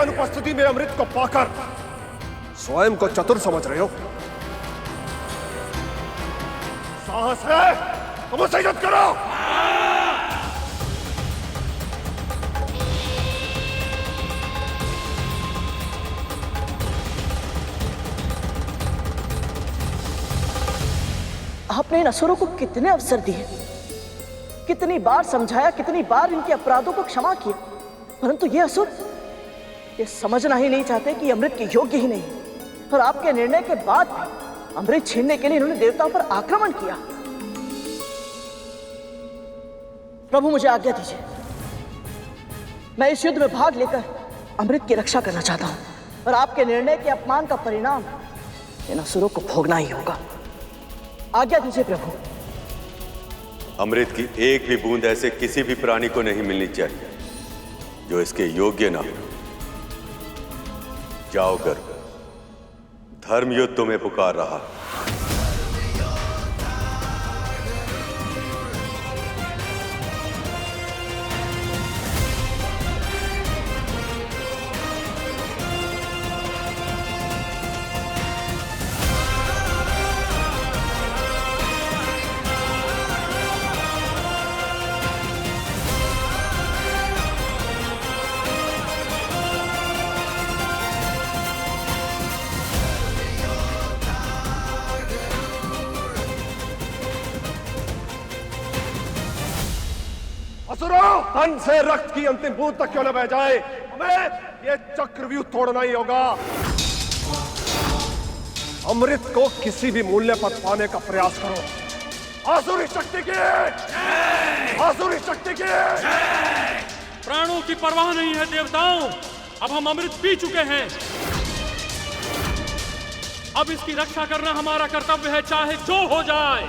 अनुपस्थिति में अमृत को पाकर स्वयं को चतुर समझ रहे हो? साहस है तो मुझसे युद्ध करो।
आपने इन असुरों को कितने अवसर दिए, कितनी बार समझाया, कितनी बार इनके अपराधों को क्षमा किया, परंतु ये असुर ये समझना ही नहीं चाहते कि अमृत के योग्य ही नहीं। और आपके निर्णय के बाद अमृत छीनने के लिए इन्होंने देवताओं पर आक्रमण किया। प्रभु मुझे आज्ञा दीजिए, मैं इस युद्ध में भाग लेकर अमृत की रक्षा करना चाहता हूं, और आपके निर्णय के अपमान का परिणाम इन असुरों को भोगना ही होगा। आज्ञा दीजिए प्रभु।
अमृत की एक भी बूंद ऐसे किसी भी प्राणी को नहीं मिलनी चाहिए जो इसके योग्य ना हो। जाओ कर, धर्म युद्ध तुम्हें पुकार रहा।
तन से रक्त की अंतिम बूंद तक क्यों न बह जाए, हमें ये चक्रव्यूह तोड़ना ही होगा। अमृत को किसी भी मूल्य पर पाने का प्रयास करो। आसुरी शक्ति की, आसुरी शक्ति की।
प्राणों की परवाह नहीं है देवताओं, अब हम अमृत पी चुके हैं। अब इसकी रक्षा करना हमारा कर्तव्य है, चाहे जो हो जाए।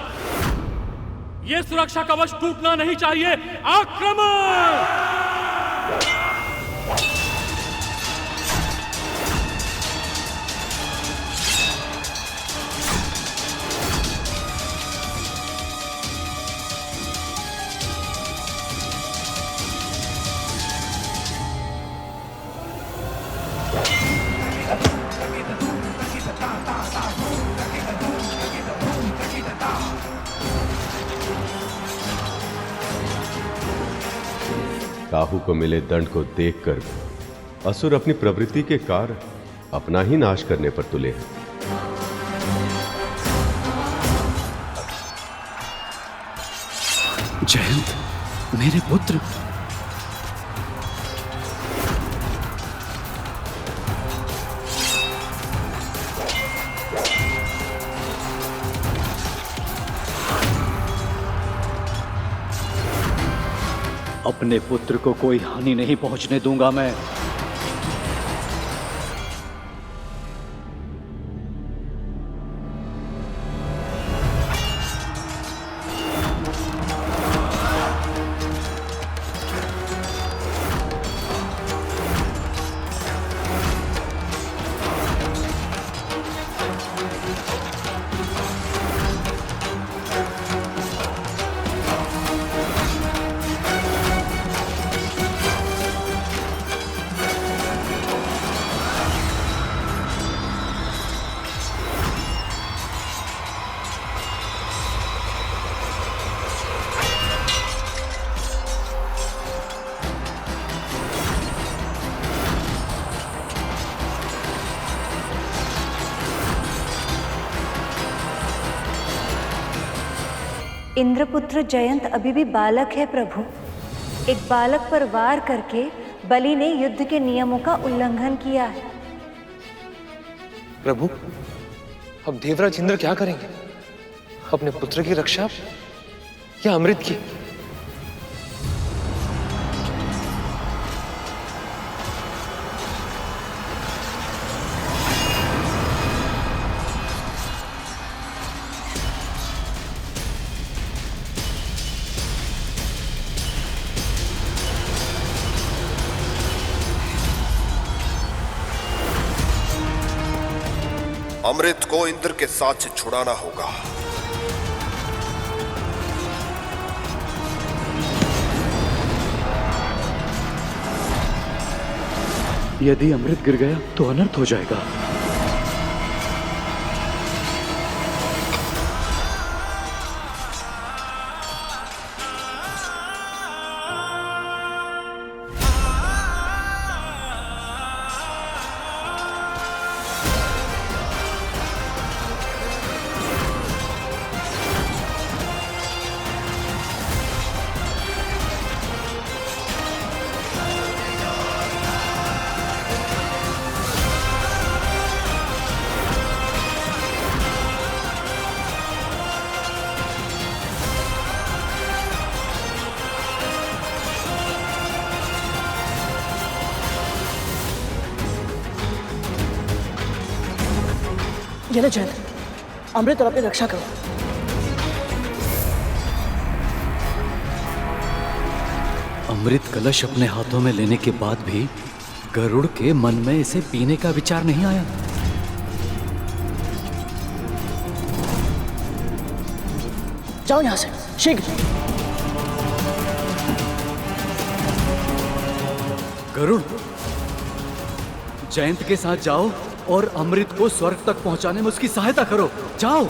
ये सुरक्षा कवच टूटना नहीं चाहिए। आक्रमण!
काहू को मिले दंड को देखकर असुर अपनी प्रवृत्ति के कारण अपना ही नाश करने पर तुले हैं।
जयंत, मेरे पुत्र।
अपने पुत्र को कोई हानि नहीं पहुंचने दूंगा मैं।
इंद्रपुत्र जयंत अभी भी बालक है प्रभु। एक बालक पर वार करके बलि ने युद्ध के नियमों का उल्लंघन किया है।
प्रभु, अब देवराज इंद्र क्या करेंगे? अपने पुत्र की रक्षा या अमृत की?
अमृत को इंद्र के साथ से छुड़ाना होगा।
यदि अमृत गिर गया तो अनर्थ हो जाएगा।
ये ले जैन, अमृत और अपनी रक्षा करो।
अमृत कलश अपने हाथों में लेने के बाद भी गरुड़ के मन में इसे पीने का विचार नहीं आया।
जाओ यहां से शीघ्र।
गरुड़, जयंत के साथ जाओ और अमृत को स्वर्ग तक पहुंचाने में उसकी सहायता करो। जाओ।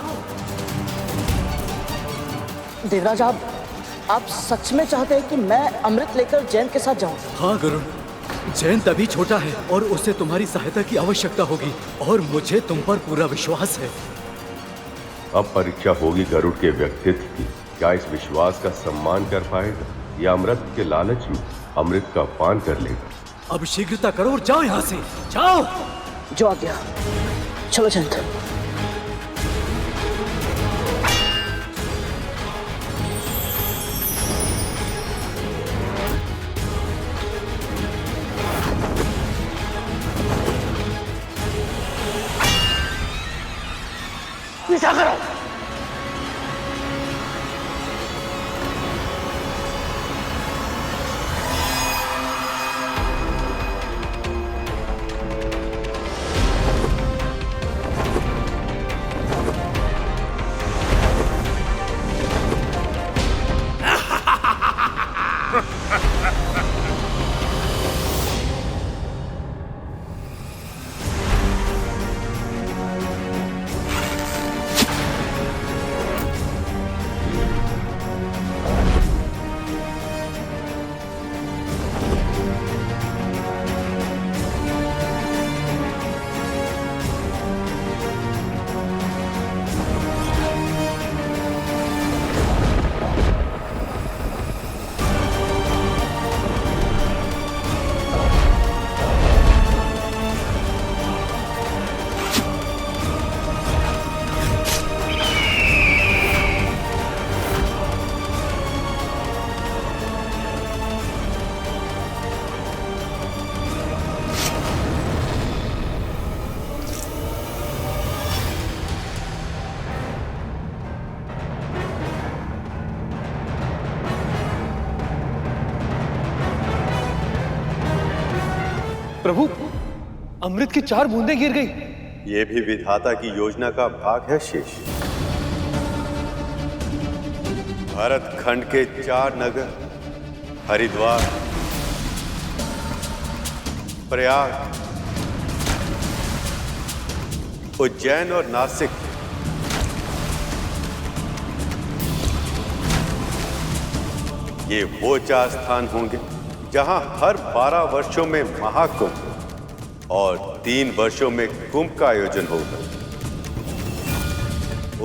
देवराज, आप सच में चाहते हैं कि मैं अमृत लेकर जयंत के साथ जाऊं?
हाँ गरुड़, जयंत अभी छोटा है और उसे तुम्हारी सहायता की आवश्यकता होगी और मुझे तुम पर पूरा विश्वास है।
अब परीक्षा होगी गरुड़ के व्यक्तित्व की। क्या इस विश्वास का सम्मान कर पाएगा या अमृत के लालच में अमृत का पान कर लेगा?
अब शीघ्रता करो और जाओ यहाँ से, जाओ।
जो आ गया, चलो जयंत। पीछा करो।
प्रभु, अमृत की 4 बूंदें गिर गई।
ये भी विधाता की योजना का भाग है शेष। भारत खंड के 4 नगर हरिद्वार, प्रयाग, उज्जैन और नासिक ये वो 4 स्थान होंगे जहां हर 12 वर्षों में महाकुंभ और 3 वर्षों में कुंभ का आयोजन होगा।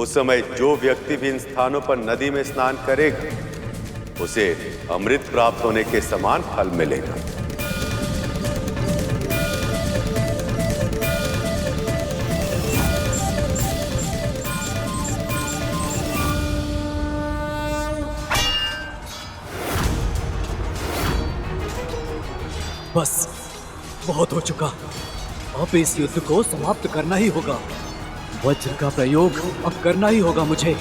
उस समय जो व्यक्ति भी इन स्थानों पर नदी में स्नान करेगा उसे अमृत प्राप्त होने के समान फल मिलेगा।
बस बहुत हो चुका, अब इस युद्ध को समाप्त करना ही होगा। वज्र का प्रयोग अब करना ही होगा मुझे।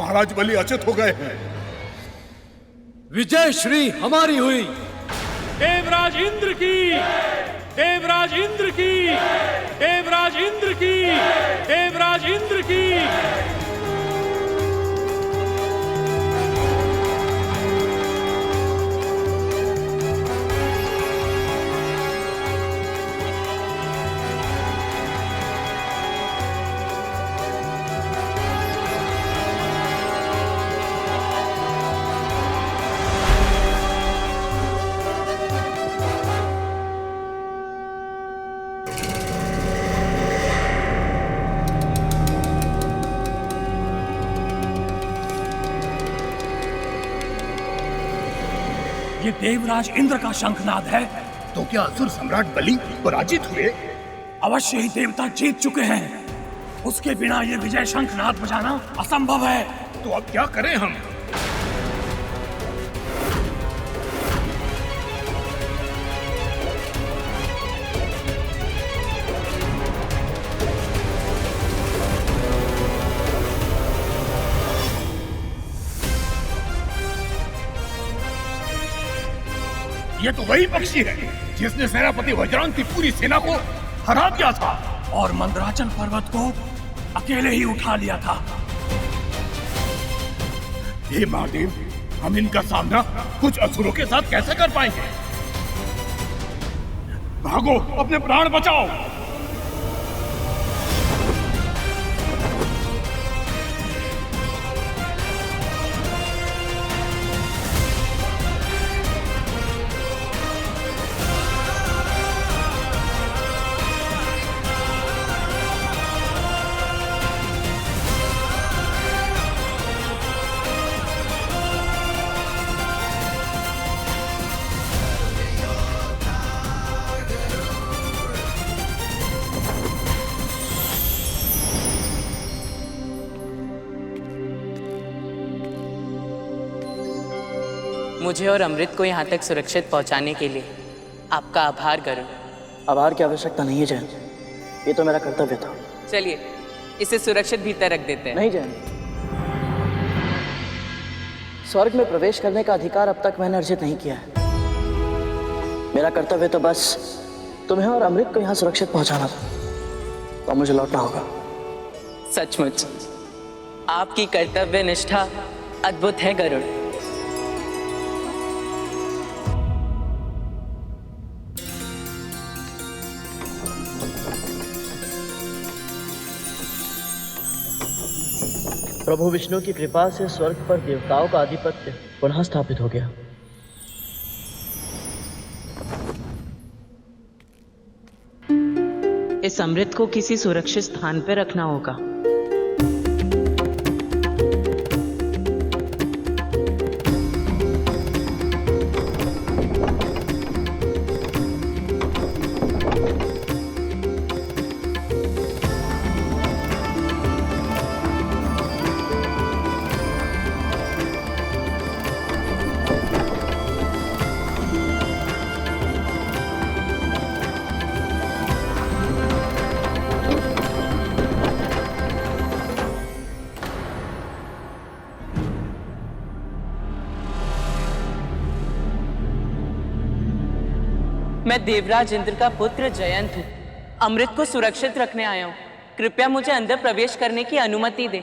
महाराज बलि अचेत हो गए हैं।
विजय श्री हमारी हुई।
देवराज इंद्र की, देवराज इंद्र की, देवराज इंद्र की, देवराज इंद्र की।
ये देवराज इंद्र का शंखनाद है।
तो क्या असुर सम्राट बलि पराजित हुए?
अवश्य ही देवता जीत चुके हैं। उसके बिना ये विजय शंखनाद बजाना असंभव है।
तो अब क्या करें हम? ये तो वही पक्षी है जिसने सेनापति वज्रांग की पूरी सेना को हरा दिया था
और मंदराचल पर्वत को अकेले ही उठा लिया था।
हे महादेव, हम इनका सामना कुछ असुरों के साथ कैसे कर पाएंगे? भागो, अपने प्राण बचाओ।
मुझे और अमृत को यहाँ तक सुरक्षित पहुँचाने के लिए आपका आभार गरुड़।
आभार की आवश्यकता नहीं है जैन, ये तो मेरा कर्तव्य था।
चलिए इसे सुरक्षित भीतर रख देते हैं।
नहीं जैन, स्वर्ग में प्रवेश करने का अधिकार अब तक मैंने अर्जित नहीं किया है। मेरा कर्तव्य तो बस तुम्हें और अमृत को यहाँ सुरक्षित पहुँचाना था, तो मुझे लौटना होगा।
सचमुच आपकी कर्तव्य निष्ठा अद्भुत है गरुड़।
प्रभु विष्णु की कृपा से स्वर्ग पर देवताओं का आधिपत्य पुनः स्थापित हो गया।
इस अमृत को किसी सुरक्षित स्थान पर रखना होगा। मैं देवराज इंद्र का पुत्र जयंत हूँ। अमृत को सुरक्षित रखने आया हूँ। कृपया मुझे अंदर प्रवेश करने की अनुमति दें।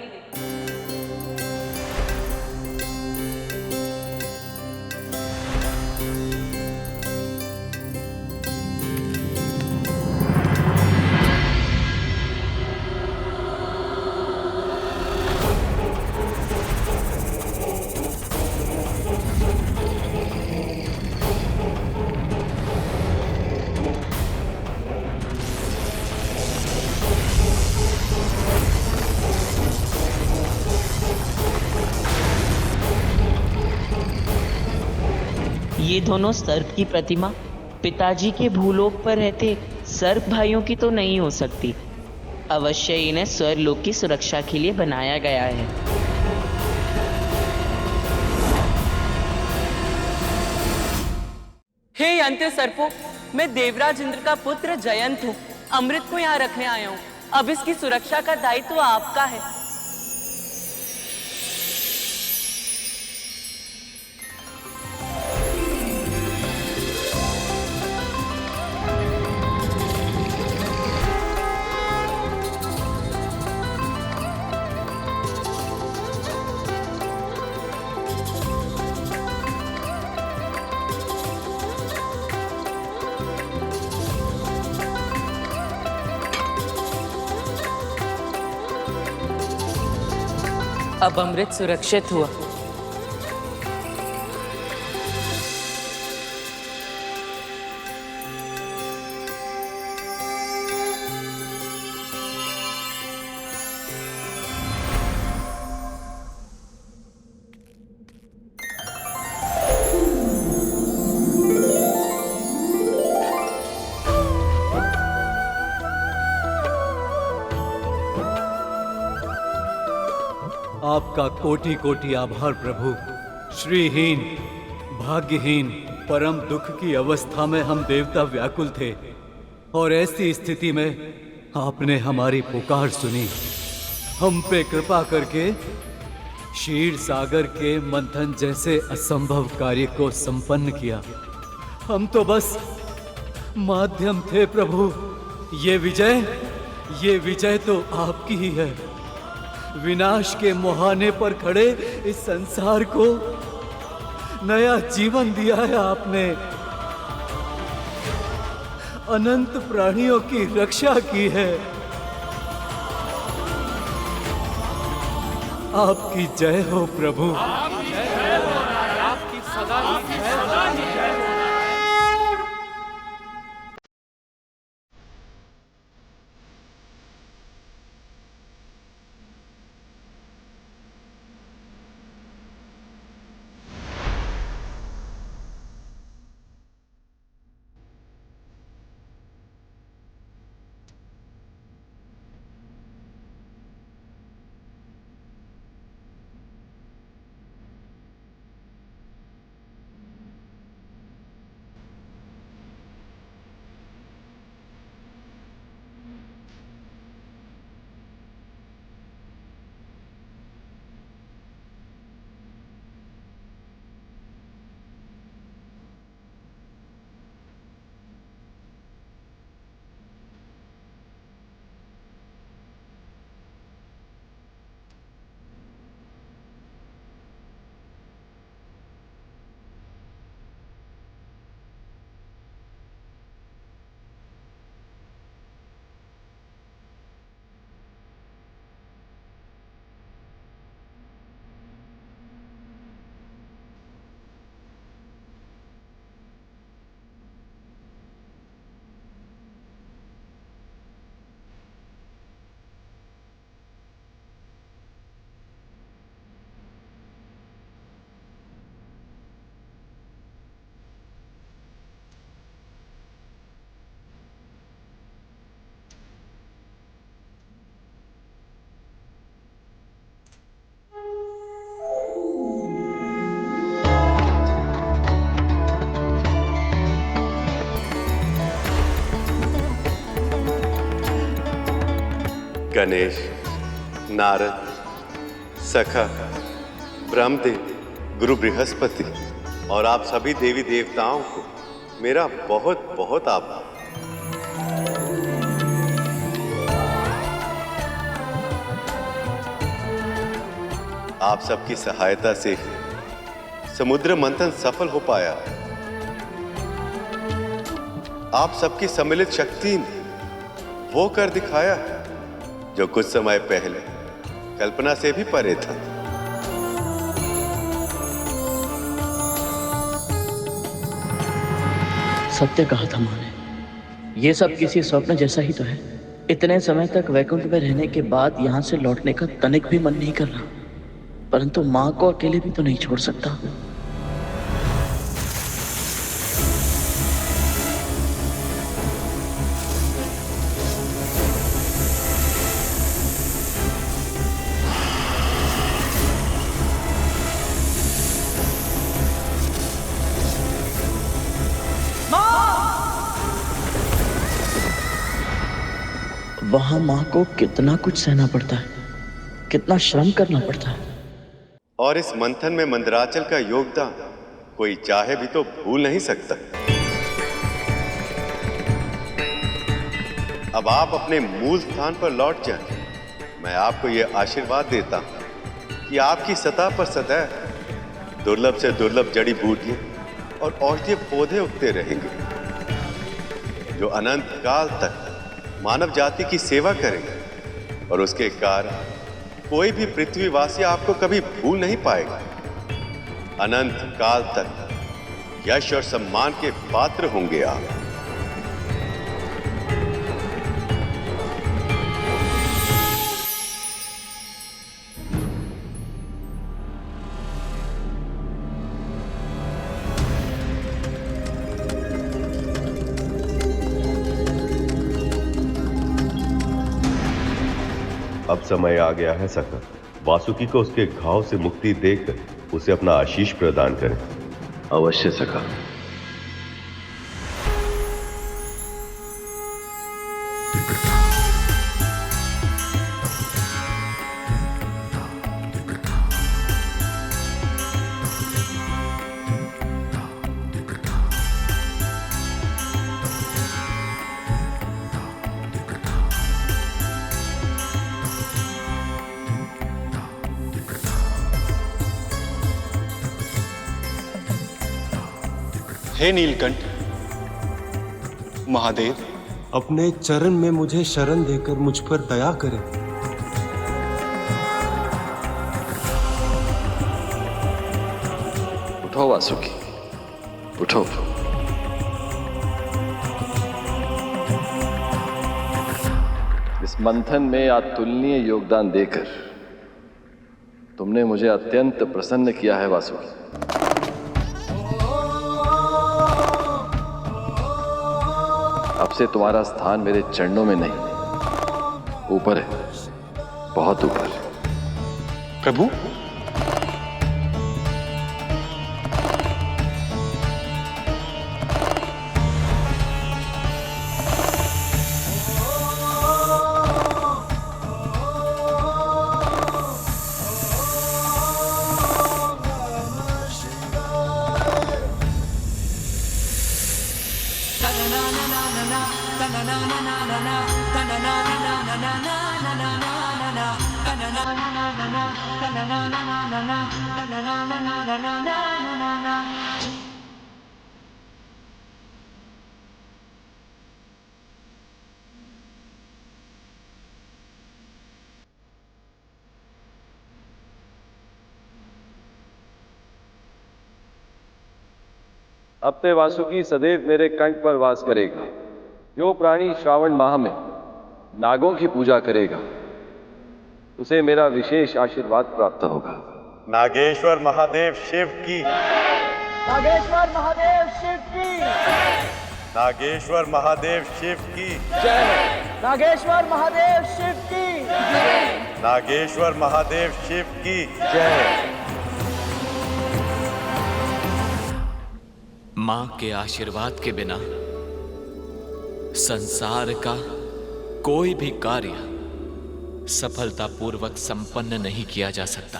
ये दोनों सर्प की प्रतिमा पिताजी के भूलोक पर रहते सर्प भाइयों की तो नहीं हो सकती। अवश्य इन्हें स्वर्लोक की सुरक्षा के लिए बनाया गया है। हे अंत्य सर्पों, मैं देवराज इंद्र का पुत्र जयंत हूँ। अमृत को यहाँ रखने आया हूँ। अब इसकी सुरक्षा का दायित्व आपका है। अब अमृत सुरक्षित हुआ।
आपका कोटि कोटि आभार प्रभु। श्रीहीन, भाग्यहीन, परम दुख की अवस्था में हम देवता व्याकुल थे और ऐसी स्थिति में आपने हमारी पुकार सुनी। हम पे कृपा करके क्षीर सागर के मंथन जैसे असंभव कार्य को संपन्न किया। हम तो बस माध्यम थे प्रभु। ये विजय तो आपकी ही है। विनाश के मुहाने पर खड़े इस संसार को नया जीवन दिया है आपने। अनंत प्राणियों की रक्षा की है। आपकी जय हो प्रभु।
आपकी सदा ही जय हो।
गणेश, नारद, सखा, ब्रह्मदेव, गुरु बृहस्पति और आप सभी देवी देवताओं को मेरा बहुत बहुत आभार। आप सबकी सहायता से समुद्र मंथन सफल हो पाया। आप सबकी सम्मिलित शक्ति ने वो कर दिखाया जो कुछ समय पहले कल्पना से भी परे था।
सत्य कहा था माँ ने। ये सब किसी स्वप्न जैसा ही तो है। इतने समय तक वैकुंठ में रहने के बाद यहाँ से लौटने का तनिक भी मन नहीं कर रहा, परंतु माँ को अकेले भी तो नहीं छोड़ सकता। वहां माँ को कितना कुछ सहना पड़ता है, कितना श्रम करना पड़ता है।
और इस मंथन में मंदराचल का योगदान कोई चाहे भी तो भूल नहीं सकता। अब आप अपने मूल स्थान पर लौट जाएं। मैं आपको यह आशीर्वाद देता हूं कि आपकी सतह पर सदैव दुर्लभ से दुर्लभ जड़ी बूटियां और औषधीय पौधे उगते रहेंगे, जो अनंत काल तक मानव जाति की सेवा करेंगे और उसके कारण कोई भी पृथ्वीवासी आपको कभी भूल नहीं पाएगा। अनंत काल तक यश और सम्मान के पात्र होंगे आप। अब समय आ गया है सखा, वासुकी को उसके घाव से मुक्ति देकर उसे अपना आशीष प्रदान करें।
अवश्य सखा।
हे नीलकंठ महादेव, अपने चरण में मुझे शरण देकर मुझ पर दया करें।
उठो वासुकी, उठो। इस मंथन में अतुलनीय योगदान देकर तुमने मुझे अत्यंत प्रसन्न किया है वासुकी। अब से तुम्हारा स्थान मेरे चरणों में नहीं, ऊपर है, बहुत ऊपर।
प्रभु,
अब ते वासुकी सदैव मेरे कंठ पर वास करेगा। जो प्राणी श्रावण माह में नागों की पूजा करेगा उसे मेरा विशेष आशीर्वाद प्राप्त होगा।
नागेश्वर महादेव शिव की।
नागेश्वर महादेव शिव की
नागेश्वर महादेव शिव की
जय। नागेश्वर महादेव शिव की जय।
नागेश्वर महादेव शिव की
जय। मां के आशीर्वाद के बिना संसार का कोई भी कार्य सफलतापूर्वक संपन्न नहीं किया जा सकता।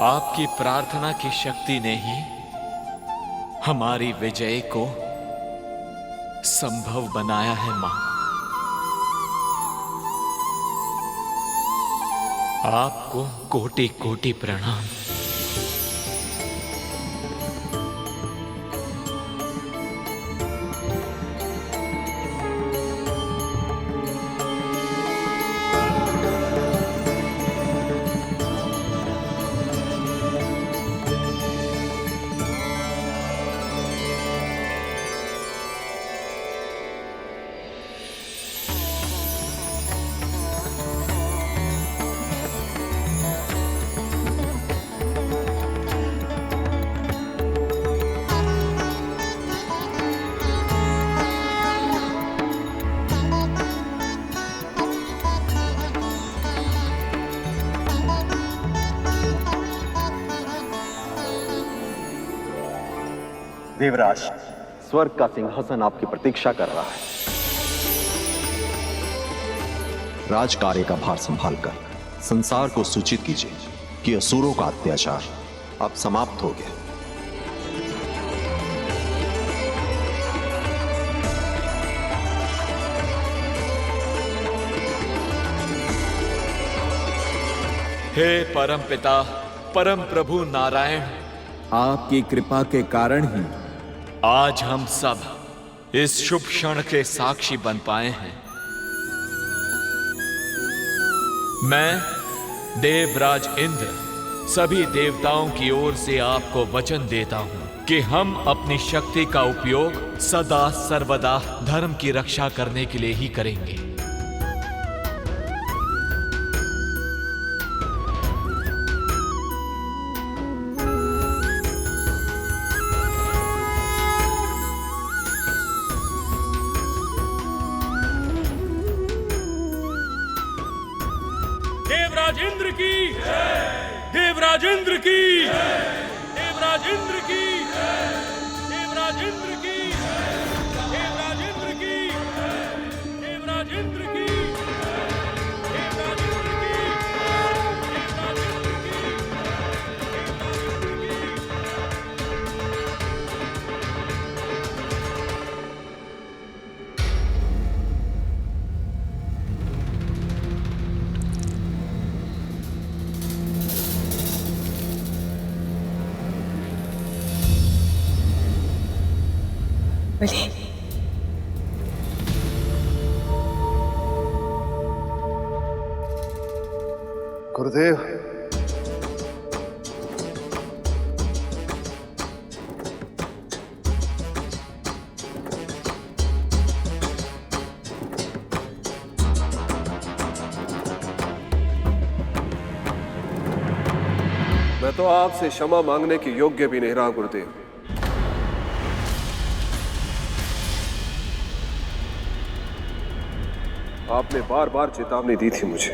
आपकी प्रार्थना की शक्ति ने ही हमारी विजय को संभव बनाया है मां। आपको कोटि कोटि प्रणाम।
देवराज, स्वर्ग का सिंहासन आपकी प्रतीक्षा कर रहा है।
राजकार्य का भार संभालकर संसार को सूचित कीजिए कि असुरों का अत्याचार अब समाप्त हो गया।
हे परम पिता, परम प्रभु नारायण,
आपकी कृपा के कारण ही
आज हम सब इस शुभ क्षण के साक्षी बन पाए हैं। मैं देवराज इंद्र सभी देवताओं की ओर से आपको वचन देता हूं कि हम अपनी शक्ति का उपयोग सदा सर्वदा धर्म की रक्षा करने के लिए ही करेंगे।
देवराज इंद्र की, देवराज इंद्र की, देवराज इंद्र की, देवराज इंद्र की, देवराज इंद्र की, देवराज इंद्र की, देवराज इंद्र की, देवराज इंद्र की।
बलि,
गुरुदेव,
मैं तो आपसे क्षमा मांगने के योग्य भी नहीं रहा गुरुदेव। आपने बार बार चेतावनी दी थी मुझे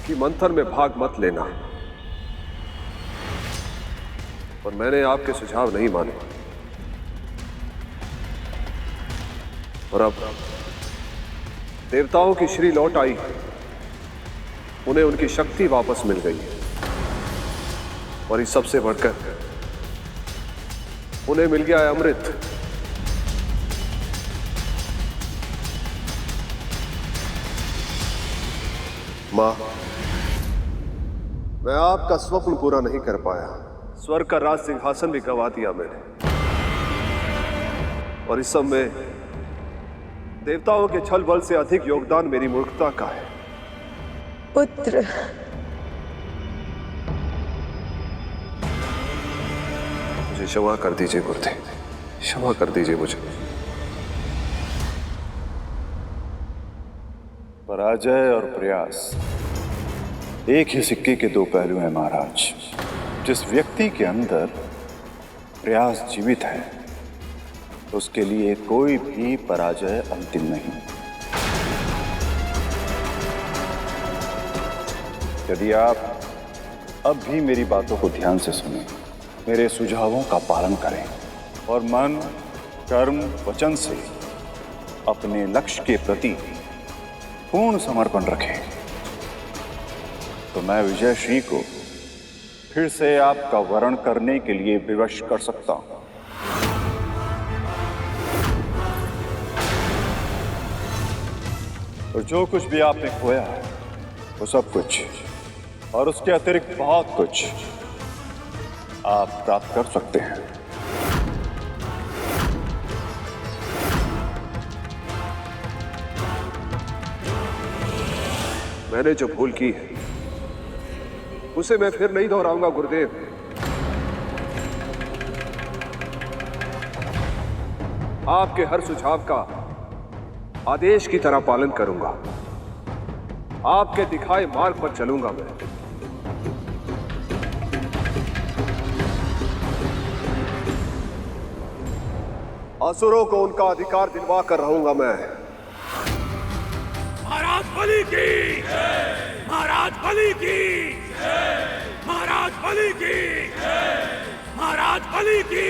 कि मंथन में भाग मत लेना, और मैंने आपके सुझाव नहीं माने। और अब देवताओं की श्री लौट आई, उन्हें उनकी शक्ति वापस मिल गई है, और इस सबसे बढ़कर उन्हें मिल गया है अमृत। मां, मैं आपका स्वप्न पूरा नहीं कर पाया। स्वर्ग का राज सिंहासन भी गंवा दिया मैंने, और इस सब में देवताओं के छल बल से अधिक योगदान मेरी मूर्खता का है।
पुत्र,
मुझे क्षमा कर दीजिए गुरुदेव, क्षमा कर दीजिए मुझे।
पराजय और प्रयास एक ही सिक्के के दो पहलू हैं महाराज। जिस व्यक्ति के अंदर प्रयास जीवित है, उसके लिए कोई भी पराजय अंतिम नहीं। यदि आप अब भी मेरी बातों को ध्यान से सुनें, मेरे सुझावों का पालन करें और मन, कर्म, वचन से अपने लक्ष्य के प्रति पूर्ण समर्पण रखें, तो मैं विजय श्री को फिर से आपका वरण करने के लिए विवश कर सकता हूं। और जो कुछ भी आपने खोया है, वो सब कुछ और उसके अतिरिक्त बहुत कुछ आप प्राप्त कर सकते हैं।
मैंने जो भूल की है उसे मैं फिर नहीं दोहराऊंगा गुरुदेव। आपके हर सुझाव का आदेश की तरह पालन करूंगा। आपके दिखाए मार्ग पर चलूंगा मैं। असुरों को उनका अधिकार दिलवा कर रहूंगा मैं।
महाराज बलि की, महाराज बलि की, महाराज बलि की, महाराज बलि की।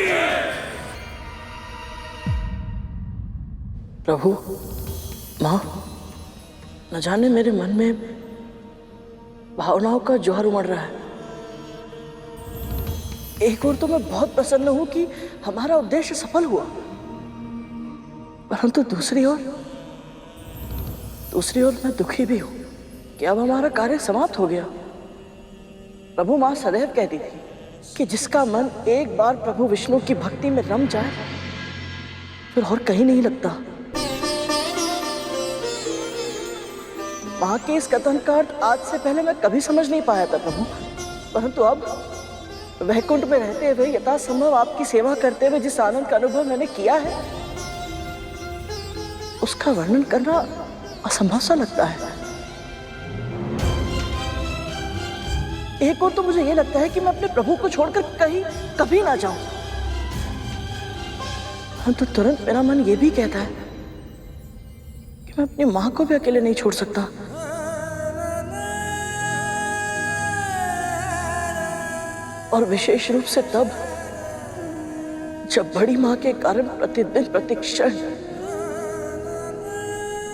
प्रभु, मां, न जाने मेरे मन में भावनाओं का जोहर उमड़ रहा है। एक ओर तो मैं बहुत प्रसन्न हूं कि हमारा उद्देश्य सफल हुआ, परंतु दूसरी ओर मैं दुखी भी हूं कि अब हमारा कार्य समाप्त हो गया। प्रभु, मां सदैव कहती थी कि जिसका मन एक बार प्रभु विष्णु की भक्ति में रम जाए फिर और कहीं नहीं लगता। माँ के इस कथन का अर्थ आज से पहले मैं कभी समझ नहीं पाया था प्रभु, परंतु अब वैकुंठ में रहते हुए यथासंभव आपकी सेवा करते हुए जिस आनंद का अनुभव मैंने किया है उसका वर्णन करना असंभव सा लगता है। एक और तो मुझे यह लगता है कि मैं अपने प्रभु को छोड़कर कहीं कभी ना जाऊं, परंतु तुरंत मेरा मन यह भी कहता है कि मैं अपनी मां को भी अकेले नहीं छोड़ सकता। और विशेष रूप से तब जब बड़ी मां के कारण प्रतिदिन प्रतिक्षण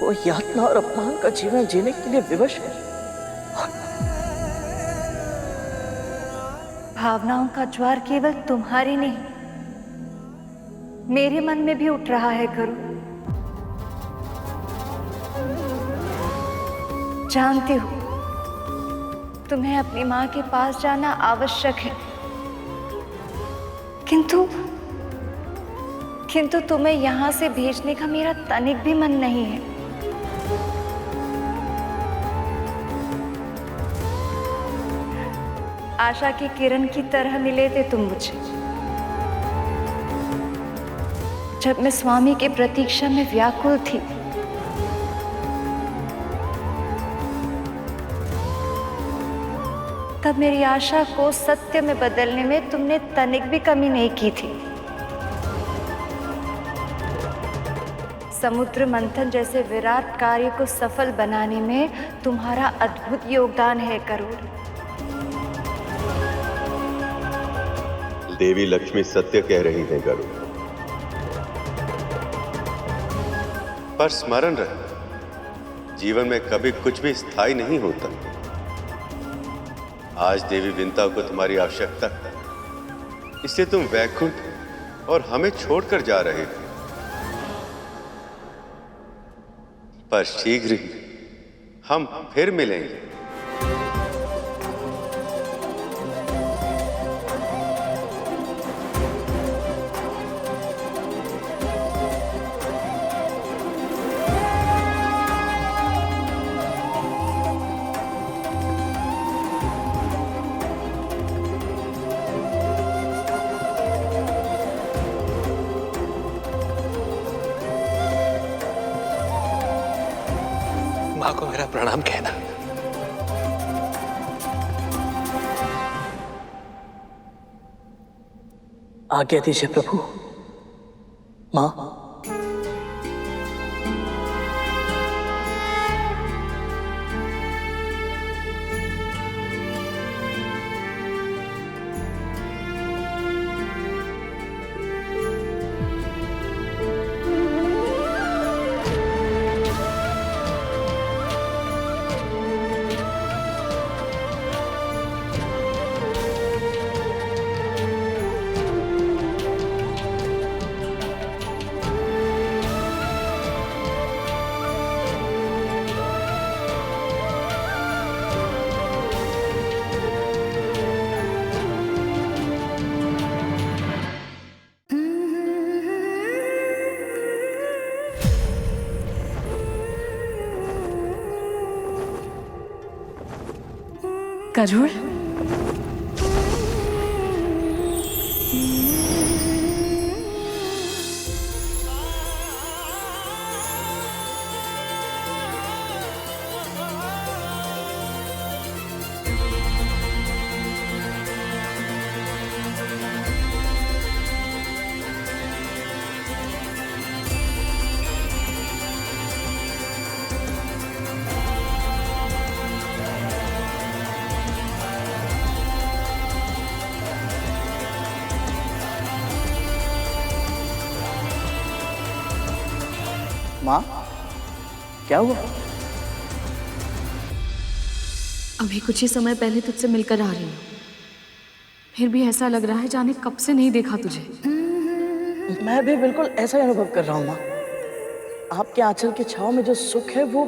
वो यातना और अपमान का जीवन जीने के लिए विवश है।
भावनाओं का ज्वार केवल तुम्हारी नहीं, मेरे मन में भी उठ रहा है गुरु। जानती हूं तुम्हें अपनी मां के पास जाना आवश्यक है, किंतु तुम्हें यहां से भेजने का मेरा तनिक भी मन नहीं है। आशा की किरण की तरह मिले थे तुम मुझे जब मैं स्वामी के प्रतीक्षा में व्याकुल थी। तब मेरी आशा को सत्य में बदलने में तुमने तनिक भी कमी नहीं की थी। समुद्र मंथन जैसे विराट कार्य को सफल बनाने में तुम्हारा अद्भुत योगदान है करुण।
देवी लक्ष्मी सत्य कह रही हैं गरुड़, पर स्मरण रहे जीवन में कभी कुछ भी स्थायी नहीं होता। आज देवी विंता को तुम्हारी आवश्यकता है, इसलिए तुम वैकुंठ और हमें छोड़कर जा रहे थे, पर शीघ्र ही हम फिर मिलेंगे।
माँ को मेरा प्रणाम कहना।
आज्ञा दीजिए प्रभु। माँ,
गरुड़,
माँ, क्या हुआ?
अभी कुछ ही समय पहले तुझसे मिलकर आ रही हूँ, फिर भी ऐसा लग रहा है जाने कब से नहीं देखा तुझे।
मैं भी बिल्कुल ऐसा ही अनुभव कर रहा हूँ माँ। आपके आंचल की छाव में जो सुख है वो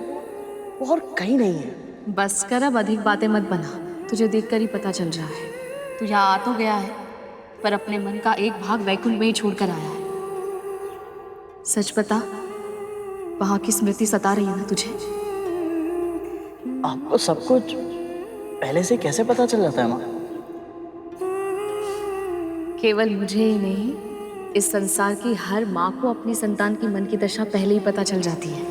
और कहीं नहीं है।
बस कर, अब अधिक बातें मत बना, तुझे देखकर ही पता चल रहा है। तू यहाँ आ तो गया है, पर अपने मन का एक भाग वैकुंठ में ही छोड़कर आया है। सच बता, वहां की स्मृति सता रही है ना तुझे?
आपको सब कुछ पहले से कैसे पता चल जाता है माँ?
केवल मुझे ही नहीं, इस संसार की हर माँ को अपनी संतान की मन की दशा पहले ही पता चल जाती है।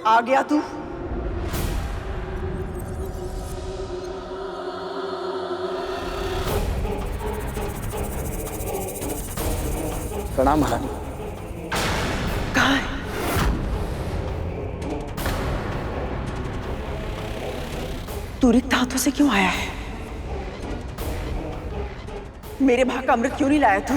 आ गया तू? प्रणाम महारानी। कहाँ है? तू रिक्त हाथों से क्यों आया है? मेरे भाग का अमृत क्यों नहीं लाया तू?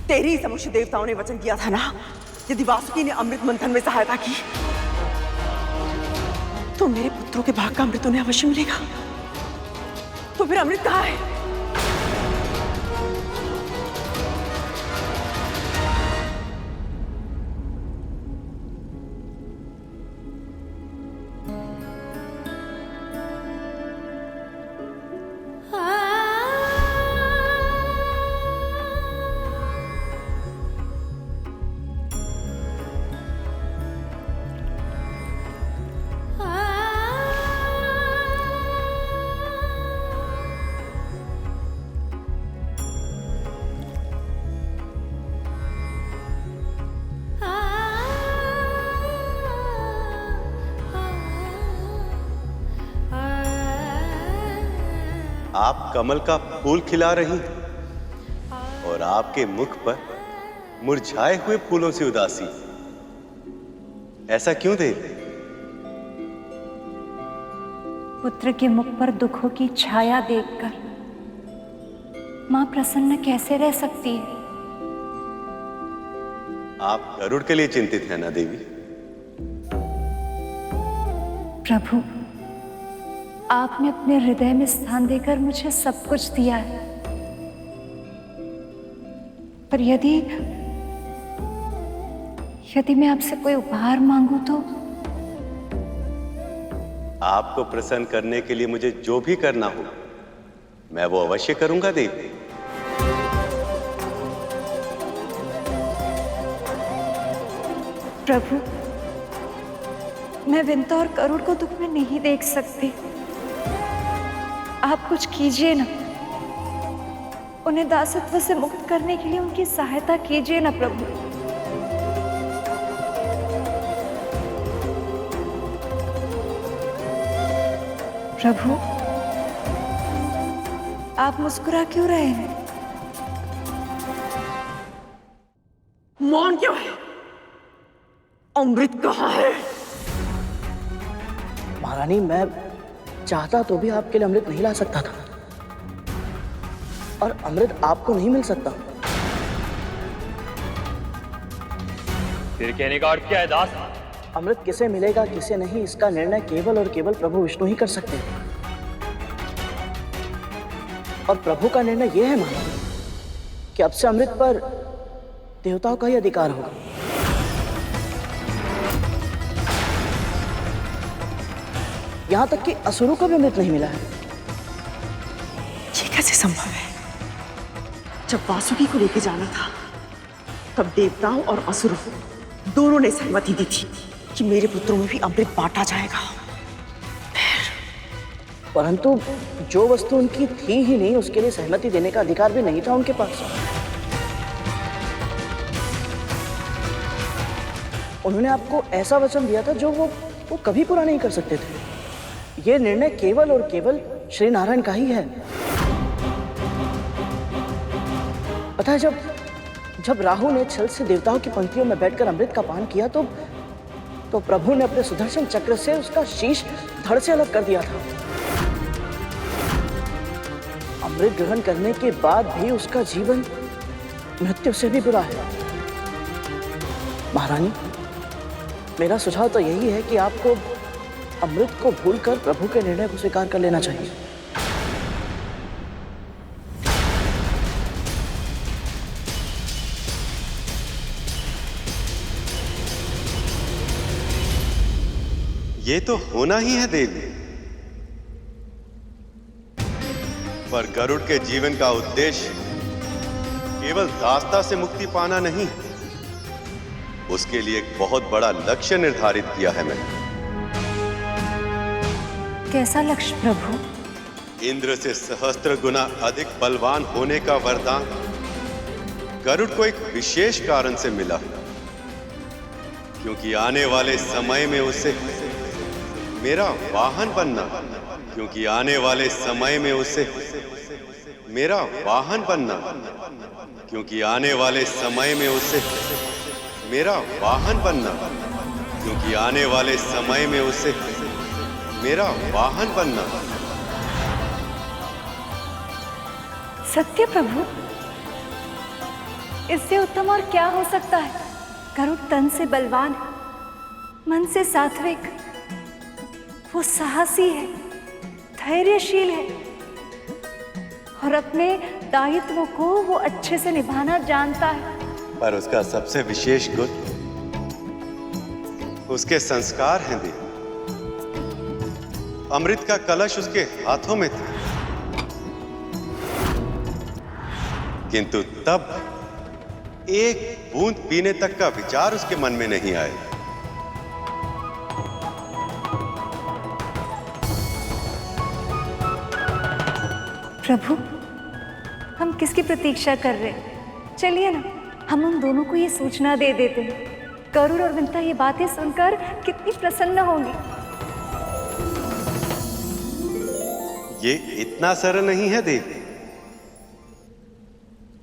तेरी समक्ष देवताओं ने वचन दिया था ना, यदि वासुकी ने अमृत मंथन में सहायता की तो मेरे पुत्रों के भाग का अमृत उन्हें अवश्य मिलेगा। तो फिर अमृत कहाँ है?
आप कमल का फूल खिला रही और आपके मुख पर मुरझाए हुए फूलों से उदासी, ऐसा क्यों देवी?
पुत्र के मुख पर दुखों की छाया देखकर मां प्रसन्न कैसे रह सकती है?
आप गरुड़ के लिए चिंतित हैं ना देवी?
प्रभु, आपने अपने हृदय में स्थान देकर मुझे सब कुछ दिया है, पर यदि मैं आपसे कोई उपहार मांगू तो?
आपको प्रसन्न करने के लिए मुझे जो भी करना हो मैं वो अवश्य करूंगा देवी।
प्रभु, मैं विंता और करुण को दुख में नहीं देख सकती। आप कुछ कीजिए ना, उन्हें दासत्व से मुक्त करने के लिए उनकी सहायता कीजिए ना प्रभु। प्रभु, आप मुस्कुरा क्यों रहे हैं?
मौन क्यों है? अमृत कहाँ है? महारानी, मैं चाहता तो भी आपके लिए अमृत नहीं ला सकता था, और अमृत आपको नहीं मिल सकता।
तेरे कहने का अर्थ क्या है दास?
अमृत किसे मिलेगा किसे नहीं, इसका निर्णय केवल और केवल प्रभु विष्णु ही कर सकते हैं। और प्रभु का निर्णय यह है महारानी कि अब से अमृत पर देवताओं का ही अधिकार होगा। यहां तक कि असुरों को भी अमृत नहीं मिला है। ये कैसे संभव है? जब वासुकी को लेके जाना था तब देवताओं और असुरों दोनों ने सहमति दी थी कि मेरे पुत्रों में भी अमृत बांटा जाएगा। परंतु जो वस्तु उनकी थी ही नहीं, उसके लिए सहमति देने का अधिकार भी नहीं था उनके पास। उन्होंने आपको ऐसा वचन दिया था जो वो कभी पूरा नहीं कर सकते थे। यह निर्णय केवल और केवल श्री नारायण का ही है। पता है, जब राहु ने छल से देवताओं की पंक्तियों में बैठकर अमृत का पान किया तो प्रभु ने अपने सुदर्शन चक्र से उसका शीश धड़ से अलग कर दिया था। अमृत ग्रहण करने के बाद भी उसका जीवन मृत्यु से भी बुरा है। महारानी, मेरा सुझाव तो यही है कि आपको अमृत को भूलकर प्रभु के निर्णय को स्वीकार कर लेना चाहिए।
ये तो होना ही है देवी। पर गरुड़ के जीवन का उद्देश्य केवल दास्ता से मुक्ति पाना नहीं, उसके लिए एक बहुत बड़ा लक्ष्य निर्धारित किया है मैंने।
कैसा लक्ष्य प्रभु?
इंद्र से सहस्त्र गुना अधिक बलवान होने का वरदान गरुड़ को एक विशेष कारण से मिला, क्योंकि आने वाले समय में उसे मेरा वाहन बनना, क्योंकि आने वाले समय में उसे मेरा वाहन बनना, क्योंकि आने वाले समय में उसे मेरा वाहन बनना, क्योंकि आने वाले समय में उसे मेरा वाहन बनना।
सत्य प्रभु, इससे उत्तम और क्या हो सकता है? गरुड़ तन से बलवान है, मन से सात्विक, वो साहसी है, धैर्यशील है और अपने दायित्वों को वो अच्छे से निभाना जानता है।
पर उसका सबसे विशेष गुण उसके संस्कार हैं देवी। अमृत का कलश उसके हाथों में था, किंतु तब एक बूंद पीने तक का विचार उसके मन में नहीं आया।
प्रभु, हम किसकी प्रतीक्षा कर रहे हैं? चलिए ना, हम उन दोनों को ये सूचना दे देते हैं। गरुड़ और विंता ये बातें सुनकर कितनी प्रसन्न होंगी।
ये इतना सरल नहीं है देवी।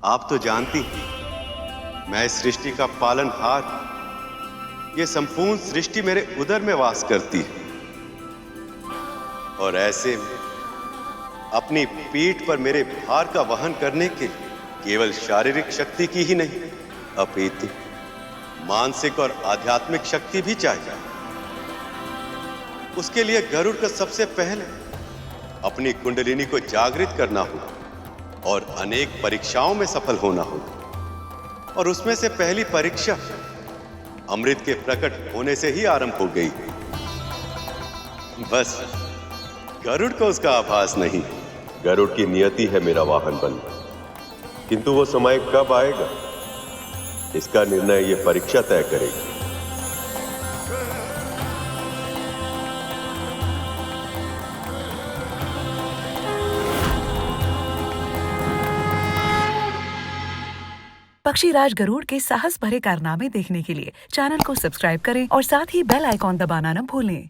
आप तो जानती हैं, मैं इस सृष्टि का पालनहार। ये संपूर्ण सृष्टि मेरे उदर में वास करती है और ऐसे में अपनी पीठ पर मेरे भार का वहन करने के केवल शारीरिक शक्ति की ही नहीं, अपितु मानसिक और आध्यात्मिक शक्ति भी चाहिए। उसके लिए गरुड़ का सबसे पहले अपनी कुंडलिनी को जागृत करना होगा और अनेक परीक्षाओं में सफल होना होगा। और उसमें से पहली परीक्षा अमृत के प्रकट होने से ही आरंभ हो गई। बस गरुड़ को उसका आभास नहीं।
गरुड़ की नियति है मेरा वाहन बनना, किंतु वो समय कब आएगा इसका निर्णय ये परीक्षा तय करेगी।
पक्षीराज गरुड़ के साहस भरे कारनामे देखने के लिए चैनल को सब्सक्राइब करें और साथ ही बेल आइकॉन दबाना न भूलें।